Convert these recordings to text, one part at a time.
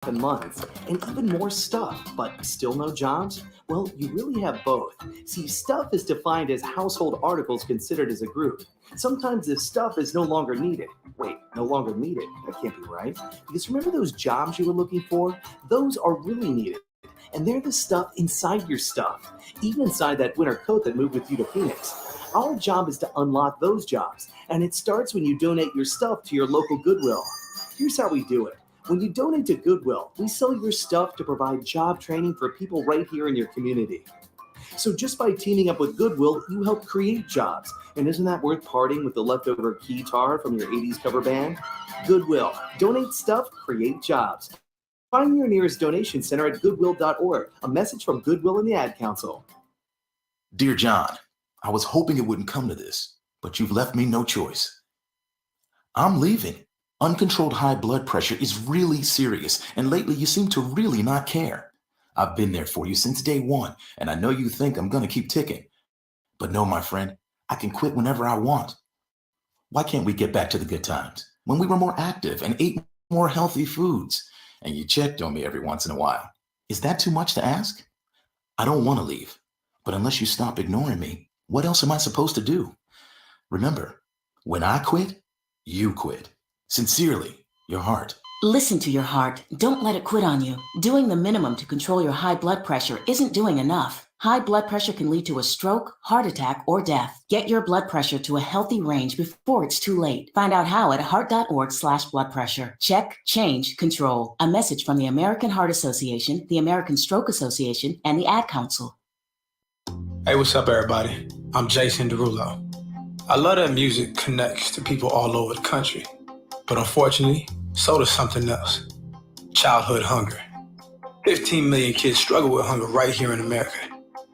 in months, and even more stuff, but still no jobs? Well, you really have both. See, stuff is defined as household articles considered as a group. Sometimes this stuff is no longer needed. Wait, no longer needed? That can't be right. Because remember those jobs you were looking for? Those are really needed. And they're the stuff inside your stuff, even inside that winter coat that moved with you to Phoenix. Our job is to unlock those jobs, and it starts when you donate your stuff to your local Goodwill. Here's how we do it. When you donate to Goodwill, we sell your stuff to provide job training for people right here in your community. So just by teaming up with Goodwill, you help create jobs. And isn't that worth parting with the leftover keytar from your 80s cover band? Goodwill. Donate stuff, create jobs. Find your nearest donation center at goodwill.org. A message from Goodwill and the Ad Council. Dear John, I was hoping it wouldn't come to this, but you've left me no choice. I'm leaving. Uncontrolled high blood pressure is really serious, and lately you seem to really not care. I've been there for you since day one, and I know you think I'm going to keep ticking. But no, my friend, I can quit whenever I want. Why can't we get back to the good times, when we were more active and ate more healthy foods, and you checked on me every once in a while? Is that too much to ask? I don't want to leave, but unless you stop ignoring me, what else am I supposed to do? Remember, when I quit, you quit. Sincerely, your heart. Listen to your heart. Don't let it quit on you. Doing the minimum to control your high blood pressure isn't doing enough. High blood pressure can lead to a stroke, heart attack, or death. Get your blood pressure to a healthy range before it's too late. Find out how at heart.org/blood pressure. Check, change, control. A message from the American Heart Association, the American Stroke Association, and the Ad Council. Hey, what's up, everybody? I'm Jason Derulo. I love that music connects to people all over the country. But unfortunately, so does something else. Childhood hunger. 15 million kids struggle with hunger right here in America.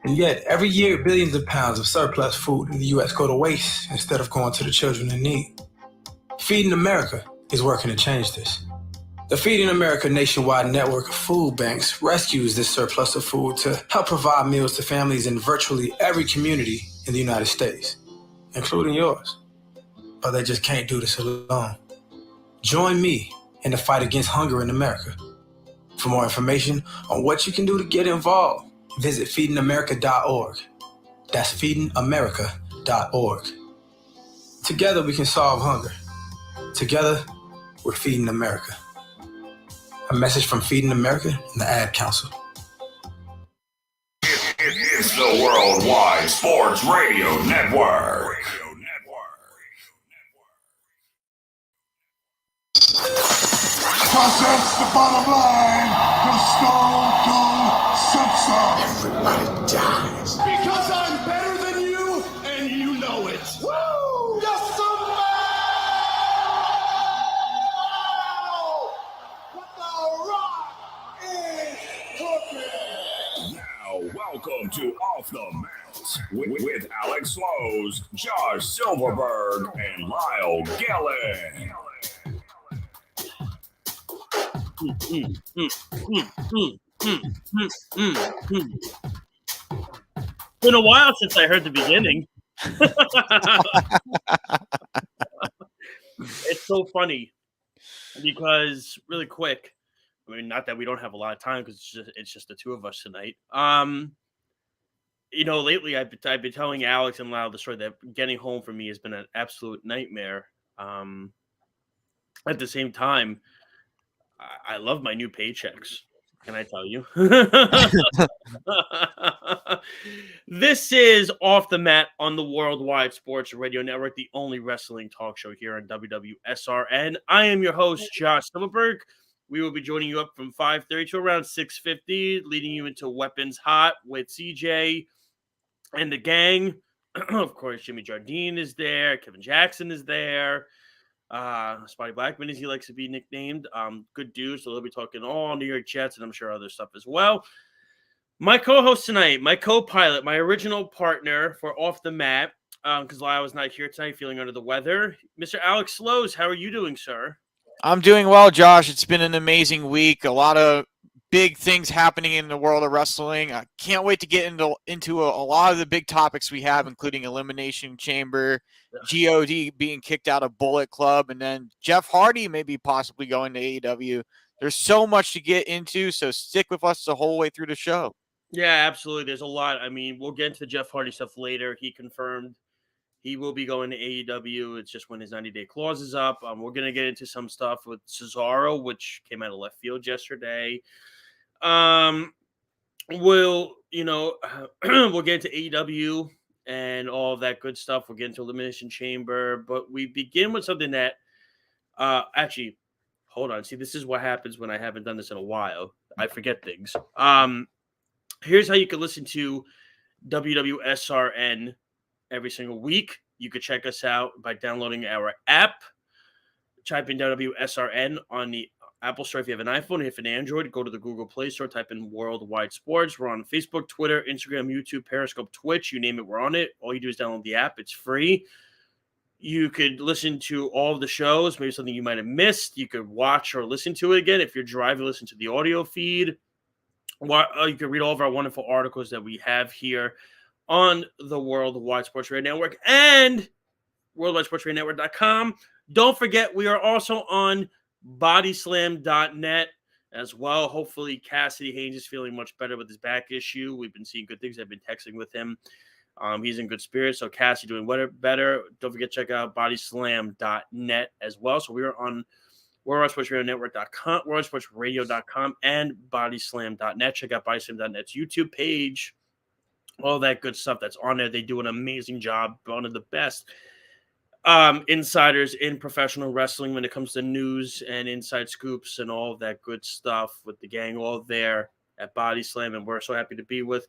And yet, every year, billions of pounds of surplus food in the U.S. go to waste instead of going to the children in need. Feeding America is working to change this. The Feeding America nationwide network of food banks rescues this surplus of food to help provide meals to families in virtually every community in the United States, including yours. But they just can't do this alone. Join me in the fight against hunger in America. For more information on what you can do to get involved, visit feedingamerica.org. That's feedingamerica.org. Together we can solve hunger. Together, we're Feeding America. A message from Feeding America and the Ad Council. It's the Worldwide Sports Radio Network. That's the bottom line. The Stone Cold Simpson. Everybody dies. Because I'm better than you, and you know it. Woo! Yes, sir! What the rock is cooking. Now, welcome to Off the Mat with Alex Lowe's, Josh Silverberg, and Lyle Gillen. Been a while since I heard the beginning. It's so funny because really quick. I mean, not that we don't have a lot of time because it's just the two of us tonight. Lately I've been telling Alex and Lyle the story that getting home for me has been an absolute nightmare. At the same time, I love my new paychecks. Can I tell you? This is Off the Mat on the Worldwide Sports Radio Network, the only wrestling talk show here on WWSRN. I am your host, Josh Silverberg. We will be joining you up from 5:30 to around 6:50, leading you into Weapons Hot with CJ and the gang. Of course, Jimmy Jardine is there. Kevin Jackson is there. Spotty Blackman, as he likes to be nicknamed. Good dude. So they'll be talking all New York Jets and I'm sure other stuff as well. My co-host tonight, my co-pilot, my original partner for Off the Mat, because Lyle was not here tonight, feeling under the weather. Mr. Alex Lowe's, how are you doing, sir? I'm doing well, Josh. It's been an amazing week. A lot of big things happening in the world of wrestling. I can't wait to get into a lot of the big topics we have, including Elimination Chamber, GOD being kicked out of Bullet Club, and then Jeff Hardy maybe possibly going to AEW. there's so much to get into, so stick with us the whole way through the show. Yeah, absolutely. There's a lot. I mean, we'll get into the Jeff Hardy stuff later. He confirmed he will be going to AEW. It's just when his 90-day clause is up. We're going to get into some stuff with Cesaro, which came out of left field yesterday. We'll we'll get into AEW and all of that good stuff. We'll get into Elimination Chamber, but we begin with something that actually, hold on. See, this is what happens when I haven't done this in a while. I forget things. Here's how you can listen to WWSRN every single week. You could check us out by downloading our app. Type in WWSRN on the Apple Store if you have an iPhone. If you have an Android, go to the Google Play Store, type in Worldwide Sports. We're on Facebook, Twitter, Instagram, YouTube, Periscope, Twitch. You name it, we're on it. All you do is download the app. It's free. You could listen to all of the shows, maybe something you might have missed. You could watch or listen to it again. If you're driving, listen to the audio feed. You can read all of our wonderful articles that we have here on the Worldwide Sports Radio Network and WorldwideSportsRadioNetwork.com. Don't forget, we are also on bodyslam.net as well. Hopefully, Cassidy Haynes is feeling much better with his back issue. We've been seeing good things. I've been texting with him. He's in good spirits. So, Cassidy doing better. Don't forget to check out bodyslam.net as well. So, we are on WorldwideSportsRadioNetwork.com, WorldwideSportsRadio.com, and bodyslam.net. Check out bodyslam.net's YouTube page. All that good stuff that's on there. They do an amazing job. One of the best insiders in professional wrestling when it comes to news and inside scoops and all of that good stuff with the gang all there at Body Slam. And we're so happy to be with,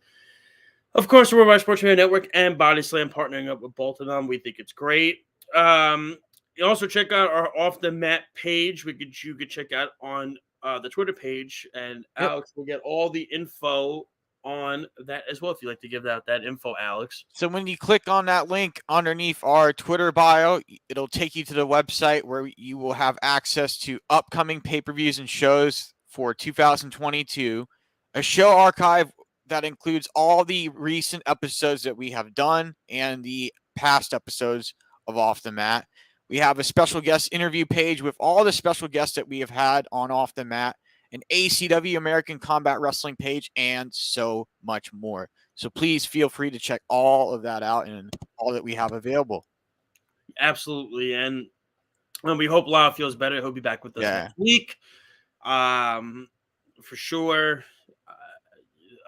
of course, the Worldwide Sports Radio Network and Body Slam, partnering up with both of them. We think it's great. You also check out our Off the Mat page. You could check out on the Twitter page, and Alex will get all the info on that as well if you'd like to give out that info, Alex. So when you click on that link underneath our Twitter bio, it'll take you to the website where you will have access to upcoming pay-per-views and shows for 2022, a show archive that includes all the recent episodes that we have done and the past episodes of Off the Mat. We have a special guest interview page with all the special guests that we have had on Off the Mat, an ACW American Combat Wrestling page, and so much more. So please feel free to check all of that out and all that we have available. Absolutely. And we hope Lyle feels better. He'll be back with us next week. For sure.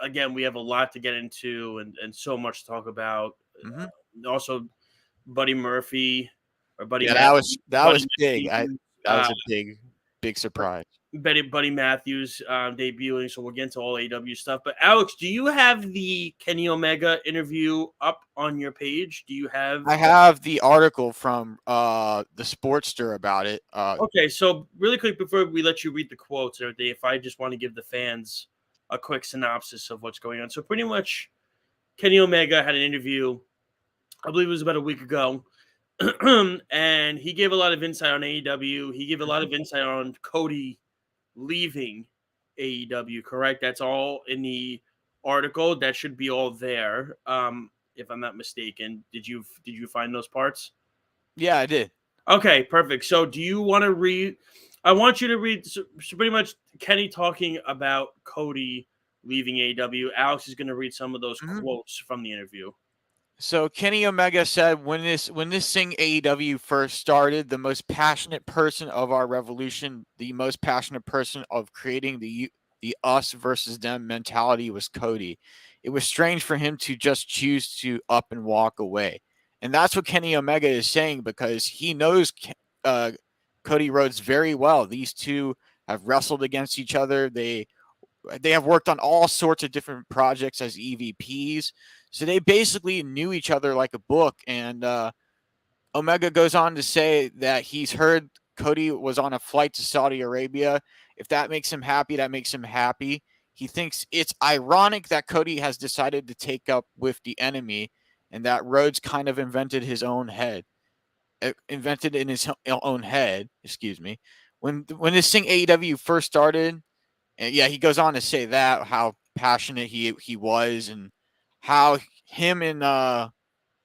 Again, we have a lot to get into and so much to talk about. Also, Buddy Murphy or Buddy. Yeah, that was big. That was a big surprise. Buddy Matthews debuting, so we'll get into all AEW stuff. But Alex, do you have the Kenny Omega interview up on your page? Do you have? I have the article from the Sportster about it. Okay, so really quick before we let you read the quotes and everything, if I just want to give the fans a quick synopsis of what's going on. So pretty much, Kenny Omega had an interview, I believe it was about a week ago, and he gave a lot of insight on AEW. He gave a lot of insight on Cody leaving AEW, correct? That's all in the article. That should be all there, if I'm not mistaken. Did you find those parts? Yeah, I did. Okay, perfect. So do you want to read? I want you to read so pretty much Kenny talking about Cody leaving AEW. Alex is going to read some of those quotes from the interview. So Kenny Omega said, when this thing AEW first started, the most passionate person of our revolution, the most passionate person of creating the us versus them mentality was Cody. It was strange for him to just choose to up and walk away. And that's what Kenny Omega is saying, because he knows Cody Rhodes very well. These two have wrestled against each other. They have worked on all sorts of different projects as EVPs. So they basically knew each other like a book. And Omega goes on to say that he's heard Cody was on a flight to Saudi Arabia. If that makes him happy, that makes him happy. He thinks it's ironic that Cody has decided to take up with the enemy and that Rhodes kind of invented in his own head, excuse me. When this thing AEW first started, and yeah, he goes on to say that, how passionate he was and how him and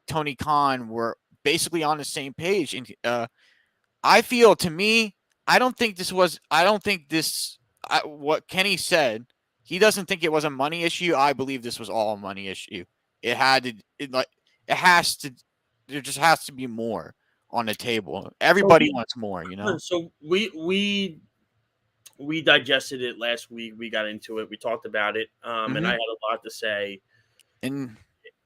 Tony Khan were basically on the same page. And I feel, to me, I don't think this what Kenny said, he doesn't think it was a money issue. I believe this was all a money issue. It has to. There just has to be more on the table. Everybody wants more, you know. So we digested it last week. We got into it. We talked about it, and I had a lot to say And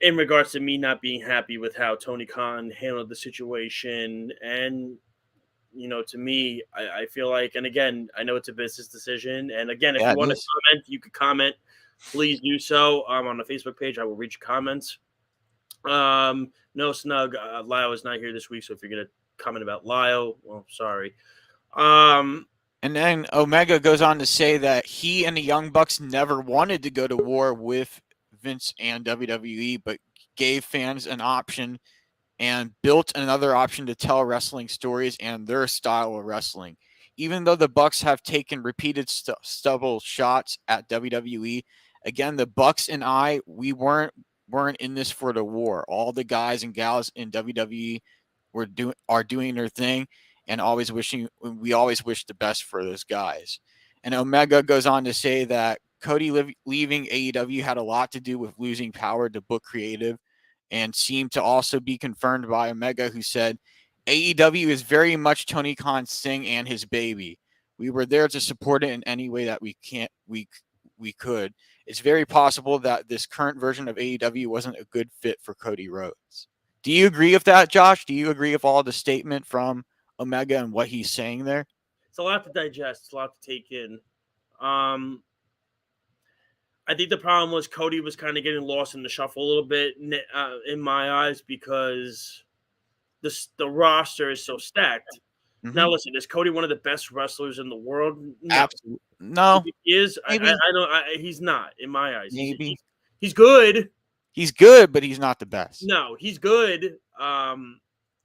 in regards to me not being happy with how Tony Khan handled the situation. And to me, I feel like, and again, I know it's a business decision. And again, if you want to comment, you could comment. Please do so on the Facebook page. I will read your comments. No snug. Lyle is not here this week, so if you're gonna comment about Lyle, well, sorry. And then Omega goes on to say that he and the Young Bucks never wanted to go to war with Vince and WWE, but gave fans an option and built another option to tell wrestling stories and their style of wrestling. Even though the Bucks have taken repeated stubble shots at WWE, again, the Bucks and we weren't in this for the war. All the guys and gals in WWE are doing their thing, and we always wish the best for those guys. And Omega goes on to say that Cody leaving AEW had a lot to do with losing power to book creative, and seemed to also be confirmed by Omega, who said, AEW is very much Tony Khan's thing and his baby. We were there to support it in any way that we could. It's very possible that this current version of AEW wasn't a good fit for Cody Rhodes. Do you agree with that, Josh? Do you agree with all the statement from Omega and what he's saying there? It's a lot to digest. It's a lot to take in. I think the problem was Cody was kind of getting lost in the shuffle a little bit in my eyes, because the roster is so stacked. Now, listen, is Cody one of the best wrestlers in the world? No. Absolutely. No. He is. Maybe. I don't. He's not, in my eyes. Maybe. He's good. He's good, but he's not the best. No, he's good.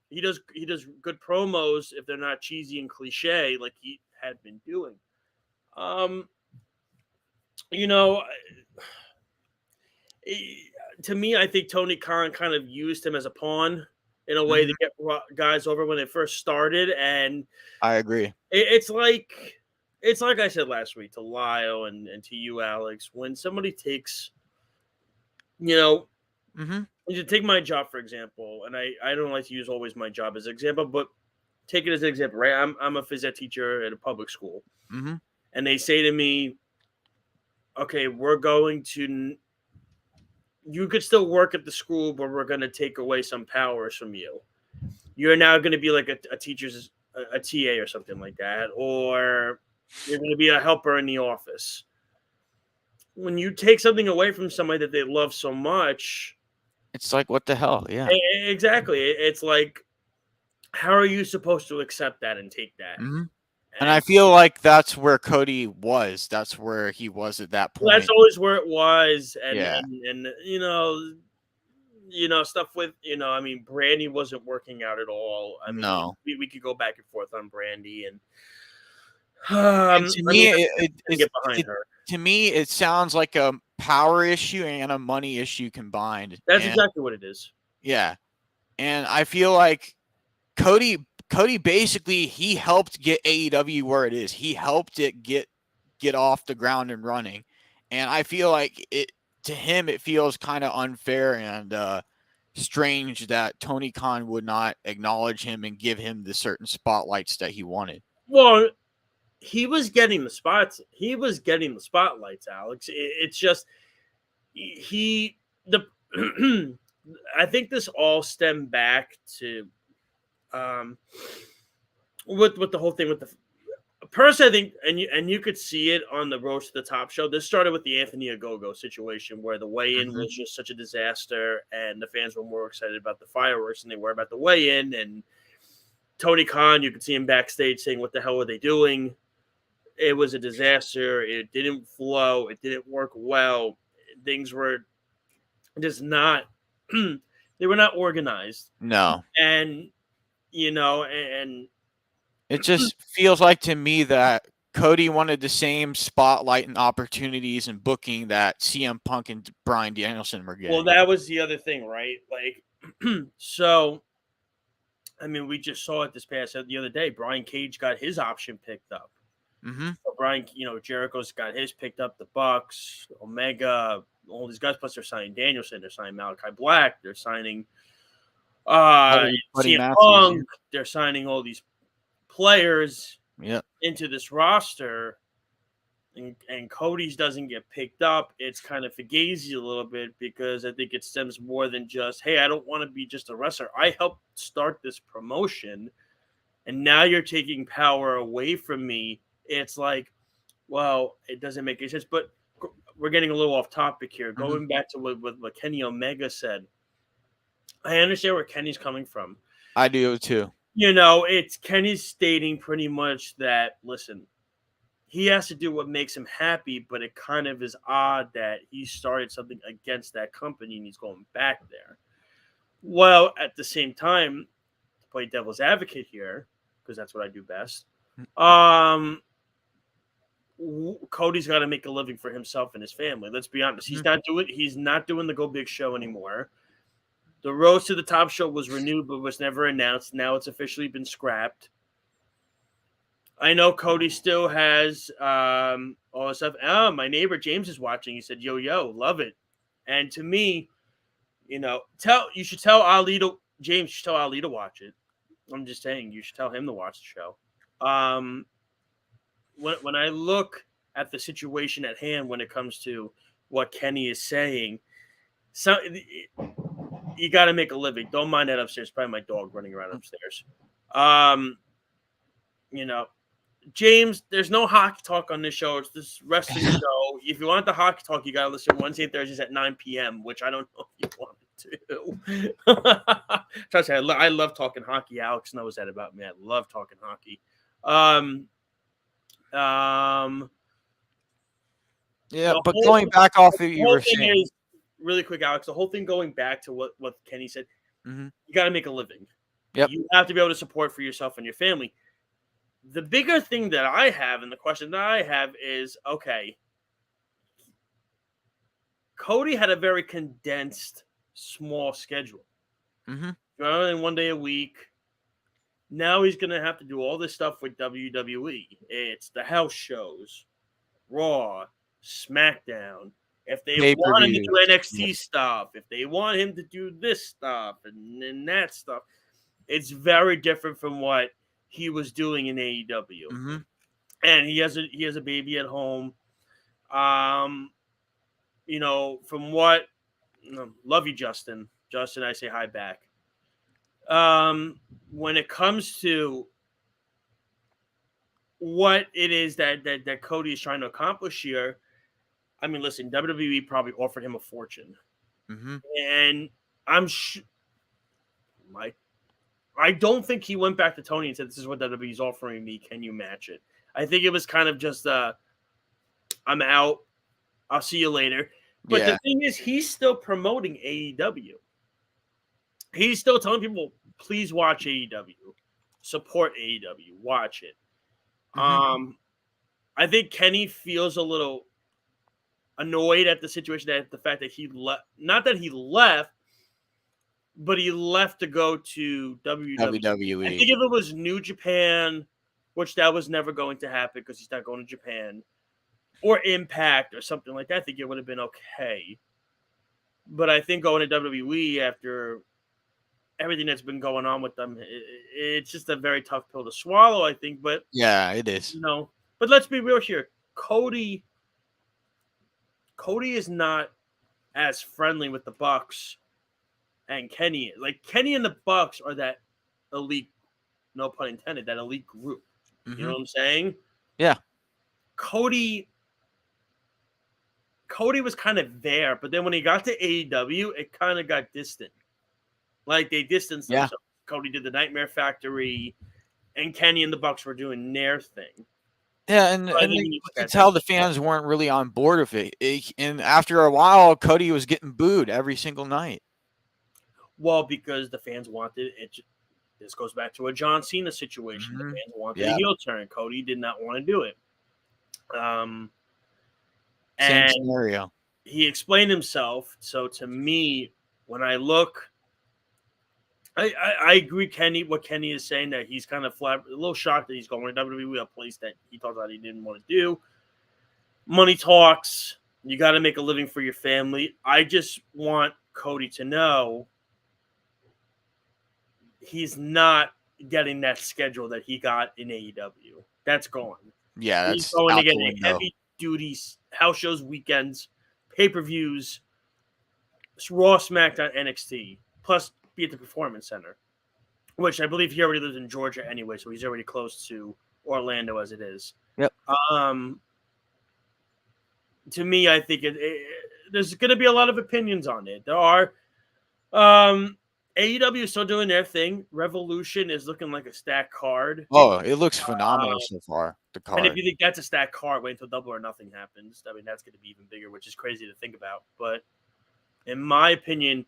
He does good promos if they're not cheesy and cliche like he had been doing. To me, I think Tony Khan kind of used him as a pawn in a way to get guys over when they first started, and I agree. It's like I said last week to Lyle and to you, Alex, when somebody takes, you take my job, for example, and I don't like to use always my job as an example, but take it as an example, right? I'm a phys ed teacher at a public school, and they say to me, okay, you could still work at the school, but we're going to take away some powers from you. You're now going to be like a teacher's, a TA or something like that, or you're going to be a helper in the office. When you take something away from somebody that they love so much, it's like, what the hell? Yeah, exactly. It's like, how are you supposed to accept that and take that? And I feel like that's where Cody was. That's where he was at that point. That's always where it was. And, yeah. and stuff with, I mean, Brandy wasn't working out at all. I mean, no. we could go back and forth on Brandy. And to me, it sounds like a power issue and a money issue combined. That's exactly what it is. Yeah. And I feel like Cody basically, he helped get AEW where it is. He helped it get off the ground and running. And I feel like to him, it feels kind of unfair and strange that Tony Khan would not acknowledge him and give him the certain spotlights that he wanted. Well, he was getting the spots. He was getting the spotlights, Alex. It's just I think this all stemmed back to with the whole thing with the person, I think, and you could see it on the Roast to the Top show. This started with the Anthony Ogogo situation, where the weigh-in was just such a disaster, and the fans were more excited about the fireworks than they were about the weigh-in. And Tony Khan, you could see him backstage saying, "What the hell are they doing?" It was a disaster. It didn't flow. It didn't work well. Things were just not. They were not organized. No, and and it just feels like to me that Cody wanted the same spotlight and opportunities and booking that CM Punk and Bryan Danielson were getting. Well, that was the other thing, right? Like, so, I mean, we just saw it the other day. Brian Cage got his option picked up. Mm-hmm. So Brian, Jericho's got his picked up, the Bucks, Omega, all these guys. Plus, they're signing Danielson, they're signing Malachi Black, they're signing Buddy CM Matthews, Punk, they're signing all these players into this roster. And Cody's doesn't get picked up, it's kind of fugazi a little bit because I think it stems more than just, hey, I don't want to be just a wrestler. I helped start this promotion, and now you're taking power away from me. It's like, well, it doesn't make any sense. But we're getting a little off topic here. Mm-hmm. Going back to what Kenny Omega said, I understand where Kenny's coming from. I do too. It's Kenny's stating pretty much that, listen, he has to do what makes him happy, but it kind of is odd that he started something against that company and he's going back there. Well, at the same time, to play devil's advocate here, because that's what I do best, Cody's got to make a living for himself and his family. Let's be honest. He's not doing the Go Big show anymore. The Road to the Top show was renewed but was never announced. Now it's officially been scrapped. I know Cody still has all this stuff. My neighbor James is watching. He said, yo, love it. And to me, you should tell Ali to watch it. I'm just saying, you should tell him to watch the show. When I look at the situation at hand when it comes to what Kenny is saying, you got to make a living. Don't mind that upstairs. Probably my dog running around upstairs. James, there's no hockey talk on this show. It's this wrestling show. If you want the hockey talk, you got to listen Wednesday and Thursdays at 9 p.m., which I don't know if you want to. Trust me, I love talking hockey. Alex knows that about me. I love talking hockey. But going back off of you were saying. Really quick, Alex, the whole thing going back to what Kenny said, mm-hmm. You got to make a living. Yep. You have to be able to support for yourself and your family. The bigger thing that I have and the question that I have is, okay, Cody had a very condensed, small schedule. Mm-hmm. Only 1 day a week. Now he's going to have to do all this stuff with WWE. It's the house shows, Raw, SmackDown. If they want him to do NXT stuff, if they want him to do this stuff and that stuff, it's very different from what he was doing in AEW. Mm-hmm. And he has a baby at home. From what love you, Justin. Justin, I say hi back. When it comes to what it is that Cody is trying to accomplish here, I mean, listen, WWE probably offered him a fortune. Mm-hmm. And I'm I don't think he went back to Tony and said, this is what WWE is offering me. Can you match it? I think it was kind of just, I'm out. I'll see you later. But the thing is, he's still promoting AEW. He's still telling people, please watch AEW. Support AEW. Watch it. Mm-hmm. I think Kenny feels a little annoyed at the situation, at the fact that he left. Not that he left, but he left to go to WWE. I think if it was New Japan, which that was never going to happen because he's not going to Japan, or Impact or something like that, I think it would have been okay. But I think going to WWE after everything that's been going on with them, it's just a very tough pill to swallow, I think. But yeah, it is. But let's be real here. Cody is not as friendly with the Bucks and Kenny. Like, Kenny and the Bucks are that elite, no pun intended, that elite group. Mm-hmm. You know what I'm saying? Yeah. Cody was kind of there, but then when he got to AEW, it kind of got distant. Like, they distanced themselves. Cody did the Nightmare Factory, and Kenny and the Bucks were doing their thing. Yeah, and you could tell the fans weren't really on board with it. And after a while, Cody was getting booed every single night. Well, because the fans wanted it. This goes back to a John Cena situation. Mm-hmm. The fans wanted a heel turn. Cody did not want to do it. Same scenario. He explained himself. So to me, when I look I agree, Kenny. What Kenny is saying, that he's kind of a little shocked that he's going to WWE, a place that he thought that he didn't want to do. Money talks. You got to make a living for your family. I just want Cody to know he's not getting that schedule that he got in AEW. That's gone. Yeah, He's that's going to out get the a window. heavy duties, house shows, weekends, pay-per-views, Raw, SmackDown, NXT, plus be at the Performance Center, which I believe he already lives in Georgia anyway, so he's already close to Orlando as it is. Yep. To me, I think there's going to be a lot of opinions on it. There are. AEW is still doing their thing. Revolution is looking like a stacked card. Oh, it looks phenomenal so far. The card. And if you think that's a stacked card, wait until Double or Nothing happens. I mean, that's going to be even bigger, which is crazy to think about. But in my opinion,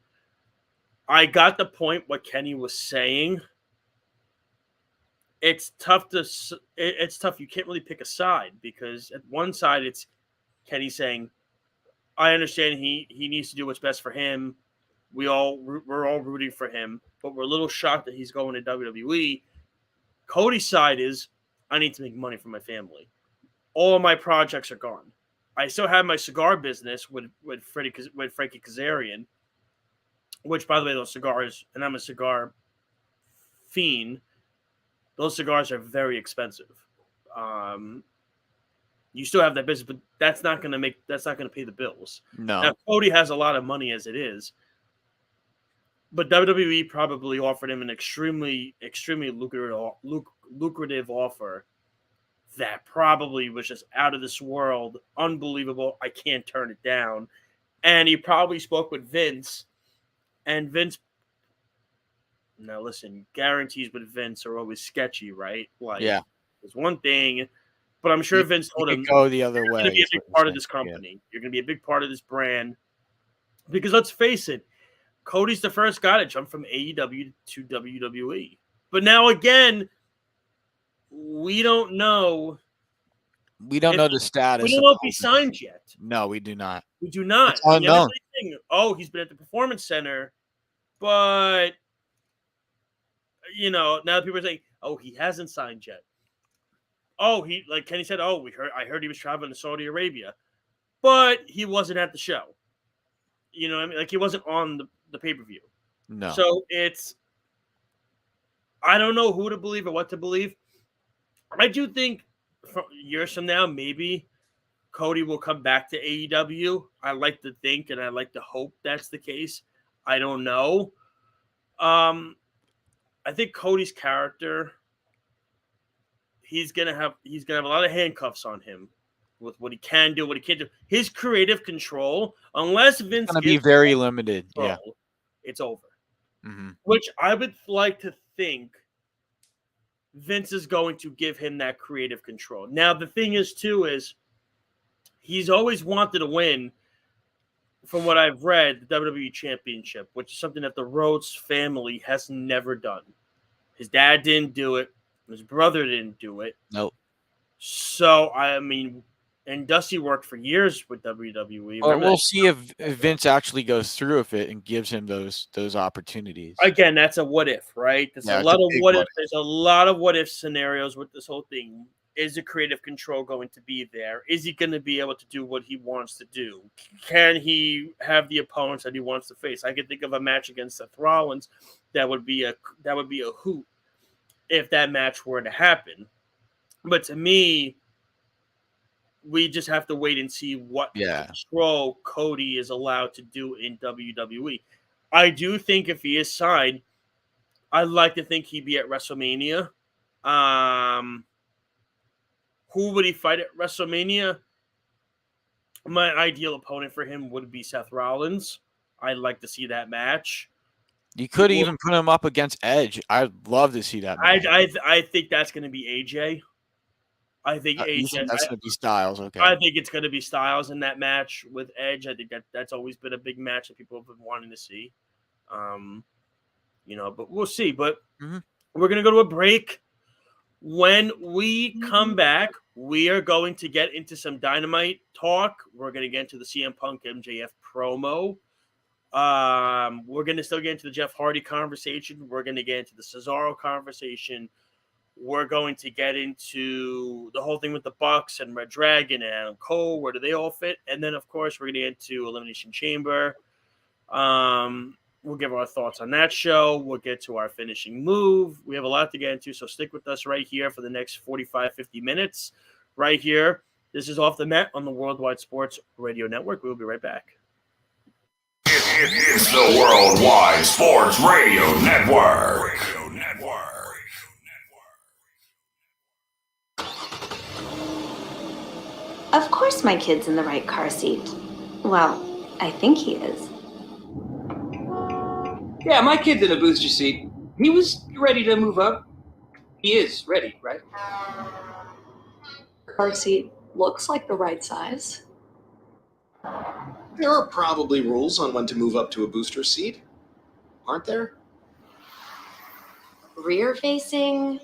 I got the point what Kenny was saying. It's tough. You can't really pick a side, because at one side it's Kenny saying, I understand he needs to do what's best for him. We're all rooting for him, but we're a little shocked that he's going to WWE. Cody's side is, I need to make money for my family. All of my projects are gone. I still have my cigar business with Frankie Kazarian, which, by the way, those cigars, and I'm a cigar fiend, those cigars are very expensive. You still have that business, but that's not going to pay the bills. No. Now, Cody has a lot of money as it is, but WWE probably offered him an extremely, extremely lucrative offer that probably was just out of this world, unbelievable. I can't turn it down. And he probably spoke with Vince, and Vince. Now, listen, guarantees with Vince are always sketchy, right? Like, yeah, there's one thing, but I'm sure Vince told him, go the other you're way. going to be a big part of this company. Yeah. You're going to be a big part of this brand. Because let's face it, Cody's the first guy to jump from AEW to WWE. But now, again, we don't know. We don't know the status. We don't know if he signed yet. No, we do not. We do not. It's unknown. Oh, he's been at the Performance Center, but now people are saying, oh, he hasn't signed yet. Oh, he, like Kenny said, I heard he was traveling to Saudi Arabia, but he wasn't at the show. You know what I mean? Like, he wasn't on the pay-per-view. No. So I don't know who to believe or what to believe. I do think years from now, maybe Cody will come back to AEW. I like to think and I like to hope that's the case. I don't know. I think Cody's character, he's gonna have a lot of handcuffs on him with what he can do, what he can't do. His creative control, unless Vince gonna be very limited. Control, it's over. Mm-hmm. Which I would like to think Vince is going to give him that creative control. Now, the thing is, too, is he's always wanted to win, from what I've read, the WWE Championship, which is something that the Rhodes family has never done. His dad didn't do it. His brother didn't do it. Nope. So, I mean, and Dusty worked for years with WWE. Well, we'll see if Vince actually goes through with it and gives him those opportunities. Again, that's a what if, right? There's a lot of what if. There's a lot of what if scenarios with this whole thing. Is the creative control going to be there? Is he going to be able to do what he wants to do? Can he have the opponents that he wants to face? I can think of a match against Seth Rollins that would be a hoot if that match were to happen. But to me, we just have to wait and see what control Cody is allowed to do in WWE. I do think if he is signed, I'd like to think he'd be at WrestleMania. Who would he fight at WrestleMania? My ideal opponent for him would be Seth Rollins. I'd like to see that match. You could even put him up against Edge. I'd love to see that match. I think that's going to be AJ. I think AJ. That's going to be Styles. Okay. I think it's going to be Styles in that match with Edge. I think that's always been a big match that people have been wanting to see. But we'll see. But we're going to go to a break. When we come back, we are going to get into some Dynamite talk. We're going to get into the CM Punk MJF promo. We're going to still get into the Jeff Hardy conversation. We're going to get into the Cesaro conversation. We're going to get into the whole thing with the Bucks and Red Dragon and Adam Cole. Where do they all fit? And then, of course, we're going to get into Elimination Chamber. We'll give our thoughts on that show. We'll get to our finishing move. We have a lot to get into, so stick with us right here for the next 45, 50 minutes. Right here. This is Off the Mat on the Worldwide Sports Radio Network. We'll be right back. It's the Worldwide Sports Radio Network. Of course my kid's in the right car seat. Well, I think he is. Yeah, my kid's in a booster seat. He was ready to move up. He is ready, right? Car seat looks like the right size. There are probably rules on when to move up to a booster seat, aren't there? Rear facing,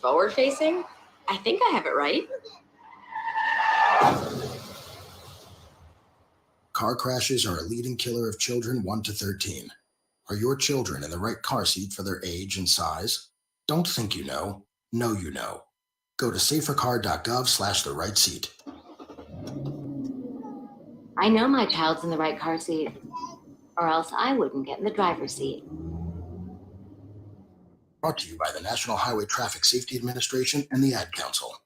forward facing. I think I have it right. Car crashes are a leading killer of children 1 to 13. Are your children in the right car seat for their age and size? Don't think you know. Know you know. Go to safercar.gov/the right seat. I know my child's in the right car seat, or else I wouldn't get in the driver's seat. Brought to you by the National Highway Traffic Safety Administration and the Ad Council.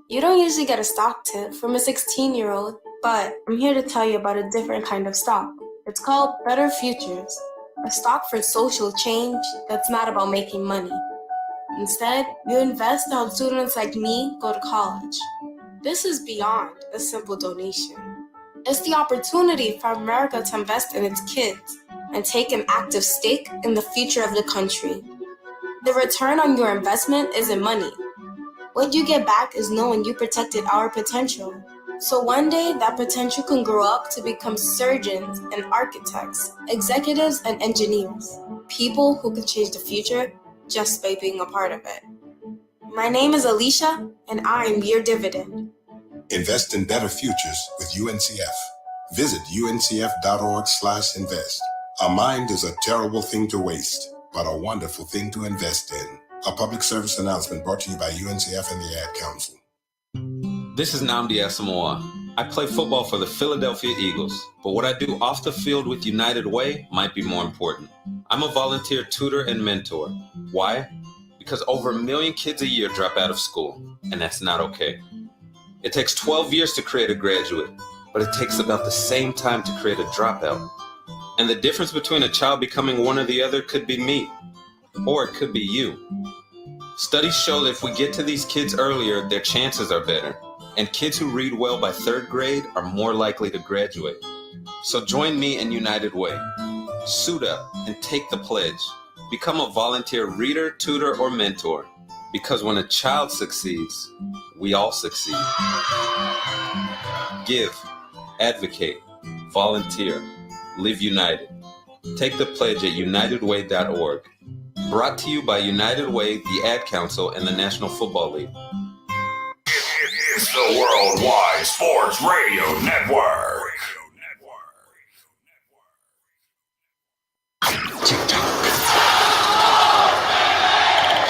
You don't usually get a stock tip from a 16-year-old, but I'm here to tell you about a different kind of stock. It's called Better Futures, a stock for social change that's not about making money. Instead, you invest to help students like me go to college. This is beyond a simple donation. It's the opportunity for America to invest in its kids and take an active stake in the future of the country. The return on your investment isn't money. What you get back is knowing you protected our potential. So one day, that potential can grow up to become surgeons and architects, executives and engineers, people who can change the future just by being a part of it. My name is Alicia, and I'm your dividend. Invest in better futures with UNCF. Visit uncf.org/invest. A mind is a terrible thing to waste, but a wonderful thing to invest in. A public service announcement brought to you by UNCF and the Ad Council. This is Nnamdi Asamoah. I play football for the Philadelphia Eagles, but what I do off the field with United Way might be more important. I'm a volunteer tutor and mentor. Why? Because over 1 million kids a year drop out of school, and that's not okay. It takes 12 years to create a graduate, but it takes about the same time to create a dropout. And the difference between a child becoming one or the other could be me, or it could be you. Studies show that if we get to these kids earlier, their chances are better. And kids who read well by 3rd grade are more likely to graduate. So join me in United Way. Suit up and take the pledge. Become a volunteer reader, tutor, or mentor. Because when a child succeeds, we all succeed. Give, advocate, volunteer, live united. Take the pledge at unitedway.org. Brought to you by United Way, the Ad Council, and the National Football League. It's the Worldwide Sports Radio Network.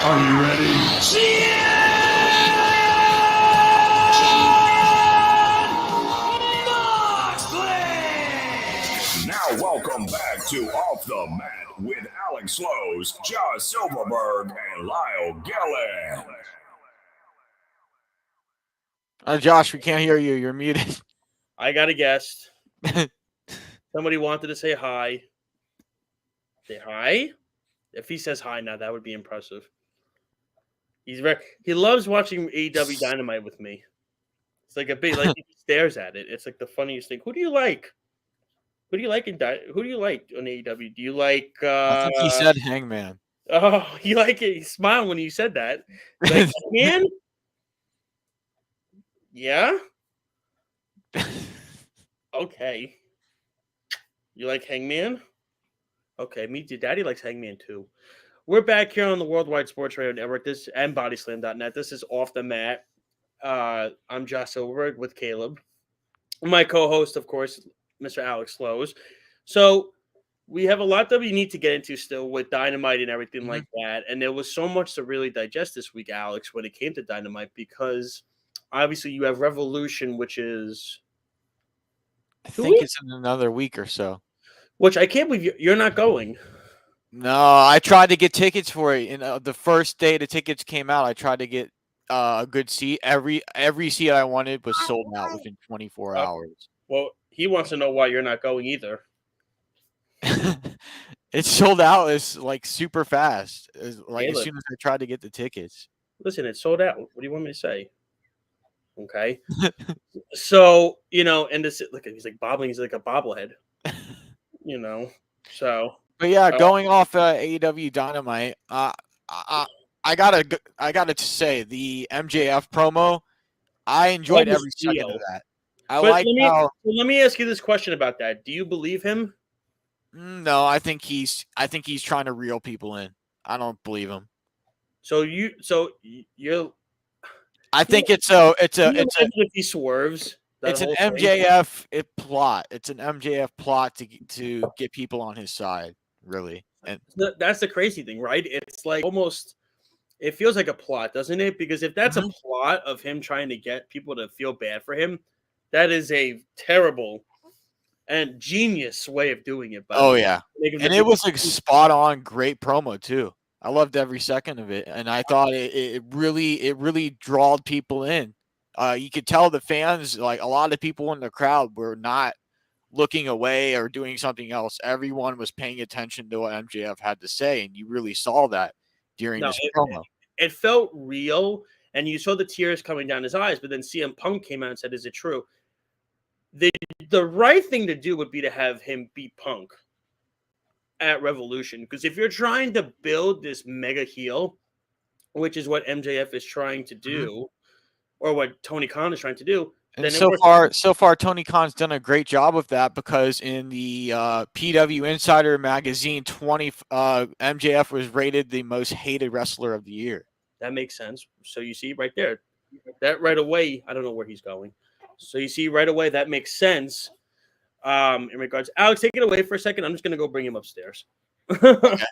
Are you ready? Now welcome back to Off the Mat with Alex Slows, Josh Silverberg, and Lyle Gillen. Josh, we can't hear you. You're muted. I got a guest. Somebody wanted to say hi. Say hi? If he says hi now, that would be impressive. He loves watching AEW Dynamite with me. It's like a big, like he stares at it. It's like the funniest thing. Who do you like? Who do you like on AEW? Do you like? I think he said Hangman. Oh, you like it? He smiled when you said that. Like, man. Yeah. Okay. You like Hangman? Okay, me too. Daddy likes Hangman too. We're back here on the Worldwide Sports Radio Network. This and Bodyslam.net. This is Off the Mat. I'm Josh Silverberg with Caleb. My co-host, of course, Mr. Alex Slows. So we have a lot that we need to get into still with Dynamite and everything Mhm. like that. And there was so much to really digest this week, Alex, when it came to Dynamite, because obviously you have Revolution, which is I 2 think weeks, it's in another week or so. which I can't believe you're not going. No, I tried to get tickets for it. And the first day the tickets came out, I tried to get a good seat. Every seat I wanted was sold out within 24 hours. Well, he wants to know why you're not going either. It sold out as like super fast. Like Hey, as look, soon as I tried to get the tickets. listen, it's sold out. What do you want me to say? Okay. So, and this, look, he's like bobbling. He's like a bobblehead, So, But yeah, going off AEW Dynamite, I gotta say the MJF promo, I enjoyed that was every second of real. that. I But like how. let me ask you this question about that. Do you believe him? No, I think he's trying to reel people in. I don't believe him. You're. I think it's if he swerves. It's an whole thing? MJF plot. It's an MJF plot to get people on his side, really. And That's the crazy thing, right? It's like almost. It feels like a plot, doesn't it? Because if that's a plot of him trying to get people to feel bad for him, that is a terrible and genius way of doing it. Oh yeah, and it was a spot on, great promo too. I loved every second of it, and I thought it really drawed people in. You could tell the fans, like a lot of people in the crowd, were not looking away or doing something else. Everyone was paying attention to what MJF had to say, and you really saw that during this promo. It felt real, and you saw the tears coming down his eyes. But then CM Punk came out and said, "Is it true?" The right thing to do would be to have him beat Punk at Revolution, because if you're trying to build this mega heel, which is what MJF is trying to do, or what Tony Khan is trying to do, and then so far, Tony Khan's done a great job with that, because in the PW Insider magazine 20, MJF was rated the most hated wrestler of the year. That makes sense. So you see right there, that right away, I don't know where he's going. So you see right away, that makes sense. In regards, Alex, take it away for a second. I'm just gonna go bring him upstairs. Okay.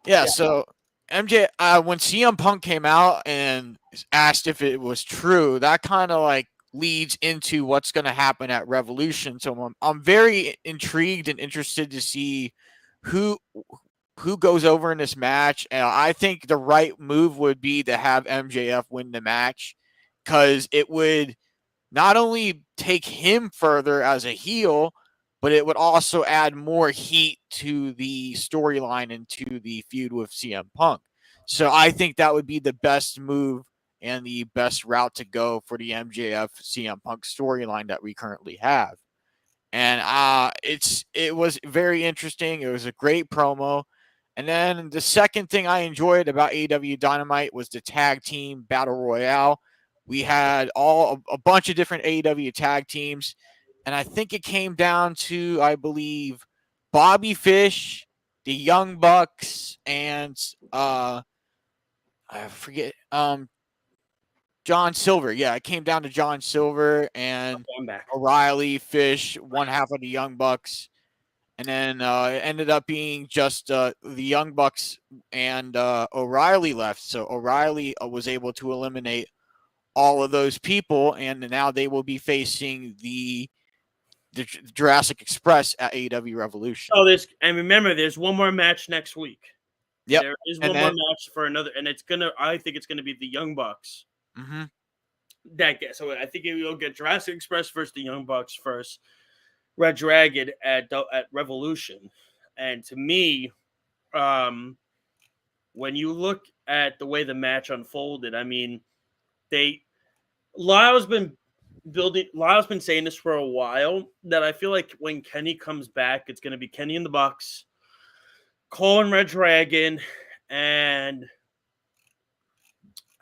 Yeah. So MJ, when CM Punk came out and asked if it was true, that kind of like leads into what's going to happen at Revolution. So I'm very intrigued and interested to see who goes over in this match. And I think the right move would be to have MJF win the match, because it would not only take him further as a heel, but it would also add more heat to the storyline and to the feud with CM Punk. So I think that would be the best move and the best route to go for the MJF CM Punk storyline that we currently have. And it was very interesting. It was a great promo. And then the second thing I enjoyed about AEW Dynamite was the tag team battle royale. We had a bunch of different AEW tag teams, and I think it came down to, I believe, Bobby Fish, the Young Bucks, and I forget, John Silver. Yeah, it came down to John Silver and O'Reilly, Fish, one half of the Young Bucks. And then it ended up being just the Young Bucks and O'Reilly left. So O'Reilly was able to eliminate all of those people, and now they will be facing the Jurassic Express at AEW Revolution. Oh, and remember, there's one more match next week. Yep. There is one more match for another, and I think it's gonna be the Young Bucks. Mm-hmm. So I think you'll get Jurassic Express versus the Young Bucks first, Red Dragon at Revolution. And to me, when you look at the way the match unfolded, I mean, Lyle's been saying this for a while, that I feel like when Kenny comes back, it's going to be Kenny and the Bucks, Cole and Red Dragon, and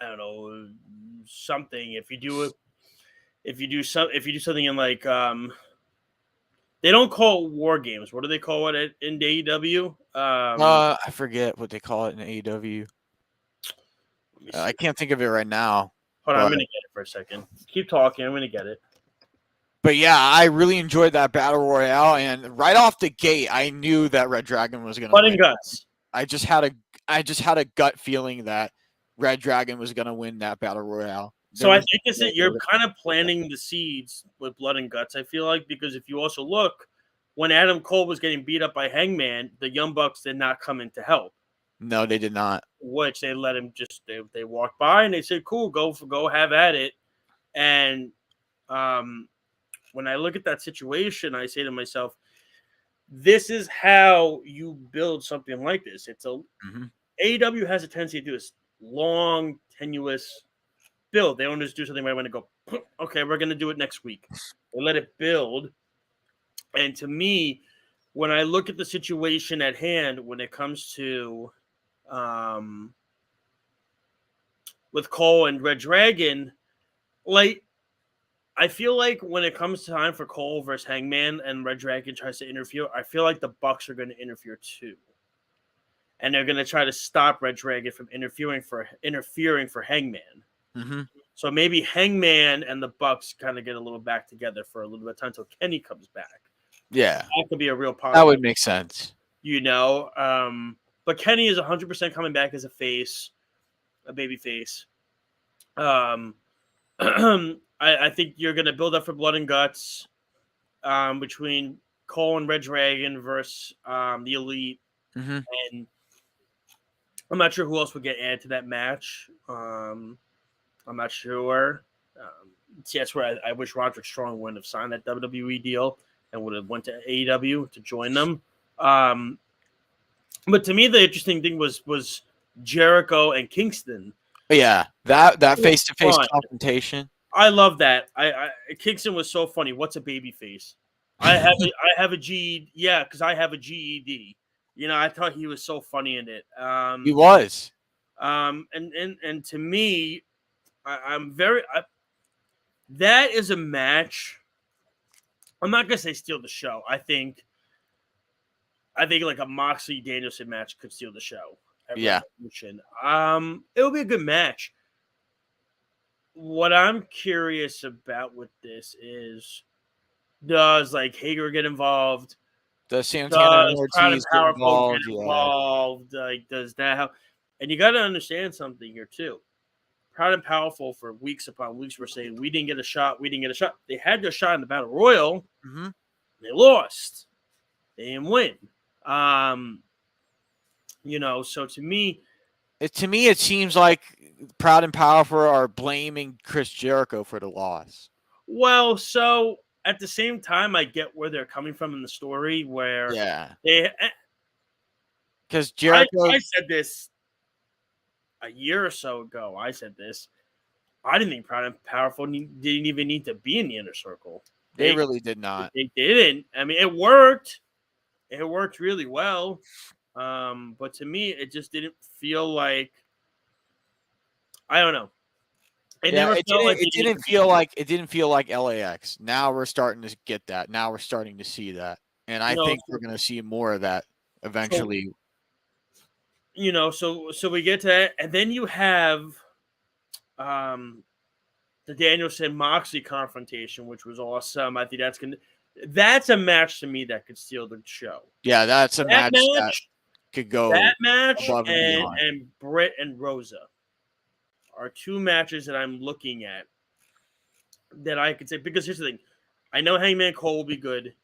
I don't know, something. If you do something in like they don't call it War Games. What do they call it in AEW? I forget what they call it in AEW. I can't think of it right now. Hold on, I'm going to get it for a second. Keep talking. I'm going to get it. But yeah, I really enjoyed that battle royale, and right off the gate, I knew that Red Dragon was going to win. Guts. I just had a gut feeling that Red Dragon was going to win that battle royale. So I think you're kind of planting the seeds with Blood and Guts. I feel like, because if you also look, when Adam Cole was getting beat up by Hangman, the Young Bucks did not come in to help. No, they did not. Which they let him they walked by and they said, "Cool, go have at it." And when I look at that situation, I say to myself, "This is how you build something like this." It's AEW has a tendency to do this long, tenuous build. They don't just do something right when they go, "Okay, we're going to do it next week." They let it build. And to me, when I look at the situation at hand, when it comes to with Cole and Red Dragon, like, I feel like when it comes time for Cole versus Hangman and Red Dragon tries to interfere, I feel like the Bucks are going to interfere too. And they're going to try to stop Red Dragon from interfering for Hangman. Mm-hmm. So maybe Hangman and the Bucks kind of get a little back together for a little bit of time until Kenny comes back. Yeah. That could be a real positive. That would make sense. But Kenny is 100% coming back as a face, a baby face. I think you're going to build up for Blood and Guts between Cole and Red Dragon versus the Elite. Mm-hmm. And I'm not sure who else would get added to that match. I'm not sure. See, that's where I wish Roderick Strong wouldn't have signed that WWE deal and would have went to AEW to join them. But to me, the interesting thing was Jericho and Kingston. Yeah, that face-to-face confrontation. I love that. Kingston was so funny. What's a baby face? I have a GED. Yeah, because I have a GED. I thought he was so funny in it. He was. And to me, that is a match. I'm not gonna say steal the show. I think like a Moxley Danielson match could steal the show. Yeah. It'll be a good match. What I'm curious about with this is, does like Hager get involved? Does Santana and Ortiz get involved? involved? Like, does that help? And you got to understand something here too. Proud and Powerful for weeks upon weeks were saying we didn't get a shot. They had their shot in the Battle Royal. Mm-hmm. They lost. They didn't win. So to me, it seems like Proud and Powerful are blaming Chris Jericho for the loss. Well, so at the same time, I get where they're coming from in the story. Where because Jericho, I said this a year or so ago. I said this. I didn't think Proud and Powerful didn't even need to be in the Inner Circle. They really did not. They didn't. I mean, it worked. It worked really well. But to me, it just didn't feel like, I don't know. It didn't feel like LAX. Now we're starting to get that. Now we're starting to see that. And I think we're going to see more of that eventually. So we get to that, and then you have the Danielson Moxley confrontation, which was awesome. I think that's a match to me that could steal the show. Yeah, that's a match that could go. That match and Britt and Rosa are two matches that I'm looking at that I could say, because here's the thing. I know Hangman Cole will be good.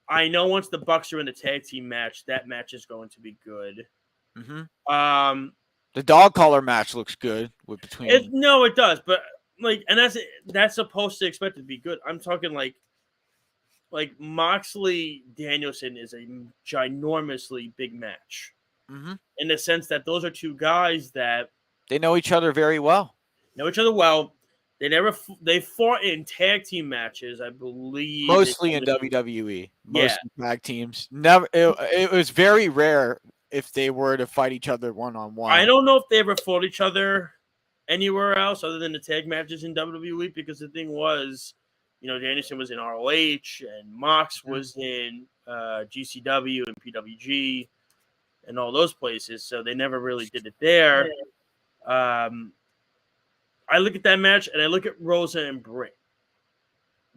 I know once the Bucks are in the tag team match, that match is going to be good. Mm-hmm. The dog collar match looks good between. It does, but and that's supposed to expect it to be good. I'm talking like Moxley Danielson is a ginormously big match, in the sense that those are two guys that they know each other very well. They fought in tag team matches, I believe. Mostly in WWE. Most tag teams. Never. It was very rare if they were to fight each other one-on-one. I don't know if they ever fought each other anywhere else other than the tag matches in WWE, because the thing was, Danielson was in ROH and Mox was in GCW and PWG and all those places, so they never really did it there. I look at that match and I look at Rosa and Britt.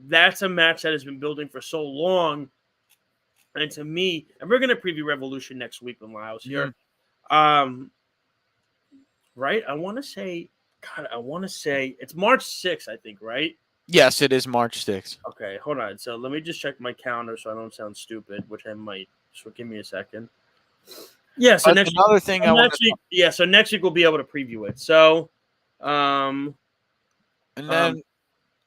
that's a match that has been building for so long. And to me, and we're going to preview Revolution next week when Lyle's here. Right? I want to say it's March 6th, I think, right? Yes, it is March 6th. Okay, hold on. So let me just check my calendar so I don't sound stupid, which I might. So give me a second. Yeah, so next another thing I want to yeah, so next week we'll be able to preview it. So and then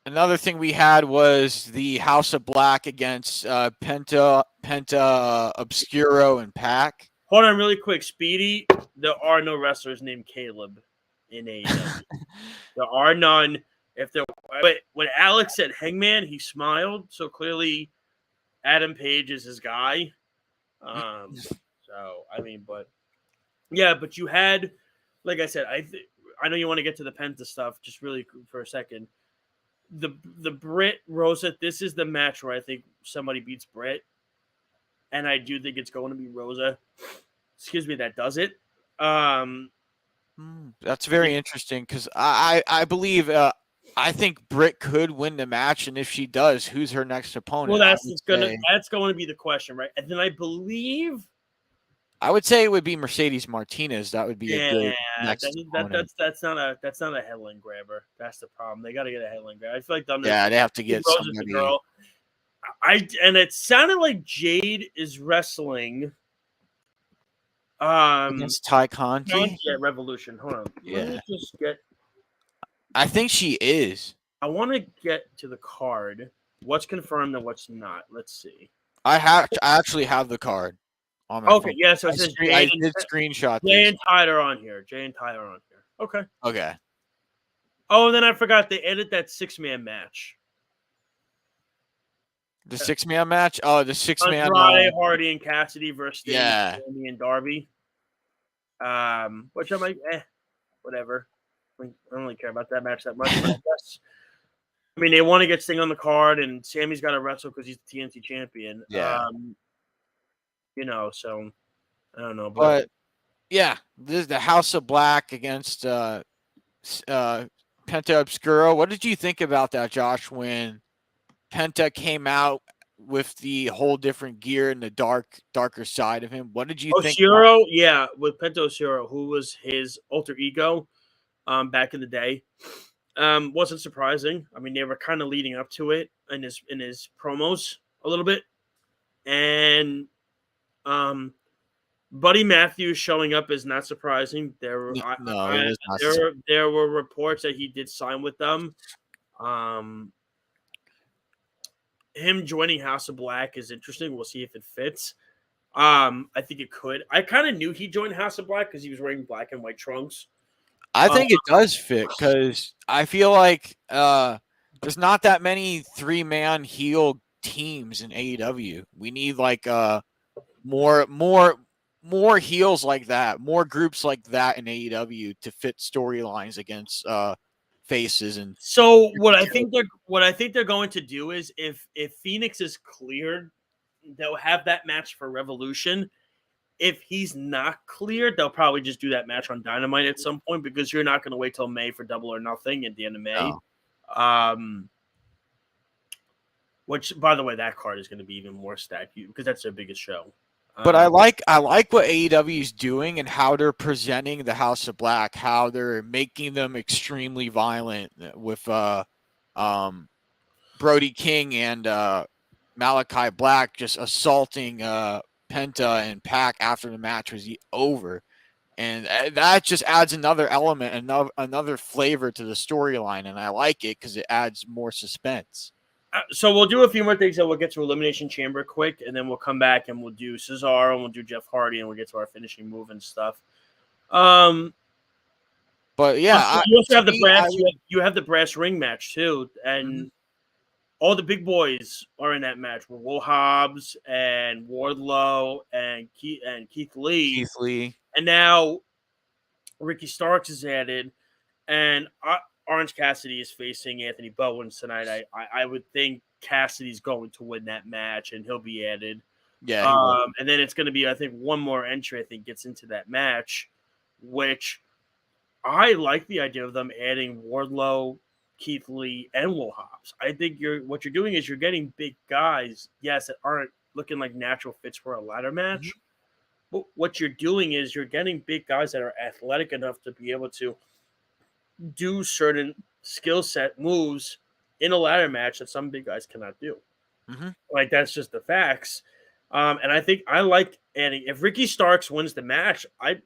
another thing we had was the House of Black against Penta Obscuro and Pac. Hold on really quick, Speedy. There are no wrestlers named Caleb in AEW. There are none. But when Alex said Hangman, he smiled. So clearly Adam Page is his guy. So I mean, but yeah, but you had, like I said, I know you want to get to the Penta stuff just really for a second. The Britt Rosa, this is the match where I think somebody beats Britt, and I do think it's going to be Rosa. Excuse me, that does it. That's very interesting because I believe I think Britt could win the match, and if she does, who's her next opponent? Well, that's going to be the question, right? And then I believe I would say it would be Mercedes Martinez. That would be a good next opponent. That's not a headline grabber. That's the problem. They got to get a headline grabber. I feel like they have to get somebody. Girl. And it sounded like Jade is wrestling. Against Ty Conti at Revolution. Hold on. Let me just get. I think she is. I want to get to the card. What's confirmed and what's not? Let's see. I actually have the card. On my phone. Yeah. So it says I did screenshot. Jay and Tyler on here. Okay. Okay. Oh, and then I forgot they added that 6-man match. The 6-man match? Oh, the 6-man. Andrade, Hardy, and Cassidy versus Sammy and Darby. Which I'm like, whatever. I don't really care about that match that much. But I mean, they want to get Sting on the card, and Sammy's got to wrestle because he's the TNT champion. Yeah. So I don't know. But yeah, this is the House of Black against Penta Obscuro. What did you think about that, Josh, when Penta came out with the whole different gear and the darker side of him? What did you think? Oscuro, yeah, with Penta Oscuro, who was his alter ego back in the day. Wasn't surprising. I mean, they were kind of leading up to it in his promos a little bit. And Buddy Matthews showing up is not surprising. There were reports that he did sign with them. Him joining House of Black is interesting. We'll see if it fits. I think it could. I kind of knew he joined House of Black because he was wearing black and white trunks. I think it does fit because I feel like there's not that many 3-man heel teams in AEW. We need like more heels like that, more groups like that in AEW to fit storylines against faces. And so what I think they're going to do is if Phoenix is cleared, they'll have that match for Revolution. If he's not cleared, they'll probably just do that match on Dynamite at some point because you're not going to wait till May for Double or Nothing at the end of May. No. Which, by the way, that card is going to be even more stacked because that's their biggest show. But I like what AEW is doing and how they're presenting the House of Black, how they're making them extremely violent with Brody King and Malachi Black just assaulting Penta and Pac after the match was over. And that just adds another element, another flavor to the storyline. And I like it because it adds more suspense. So we'll do a few more things, and we'll get to Elimination Chamber quick, and then we'll come back and we'll do Cesaro, and we'll do Jeff Hardy, and we'll get to our finishing move and stuff. But yeah, you also have the brass. You have the brass ring match too, and all the big boys are in that match with Will Hobbs and Wardlow and Keith Lee. And now Ricky Starks is added, and Orange Cassidy is facing Anthony Bowens tonight. I would think Cassidy's going to win that match, and he'll be added. Yeah. And then it's going to be, I think, one more entry, I think, gets into that match, which I like the idea of them adding Wardlow Keith Lee and Will Hobbs. I think what you're doing is you're getting big guys, yes, that aren't looking like natural fits for a ladder match. But what you're doing is you're getting big guys that are athletic enough to be able to do certain skill set moves in a ladder match that some big guys cannot do. Like, that's just the facts. And I think I like adding, if Ricky Starks wins the match, I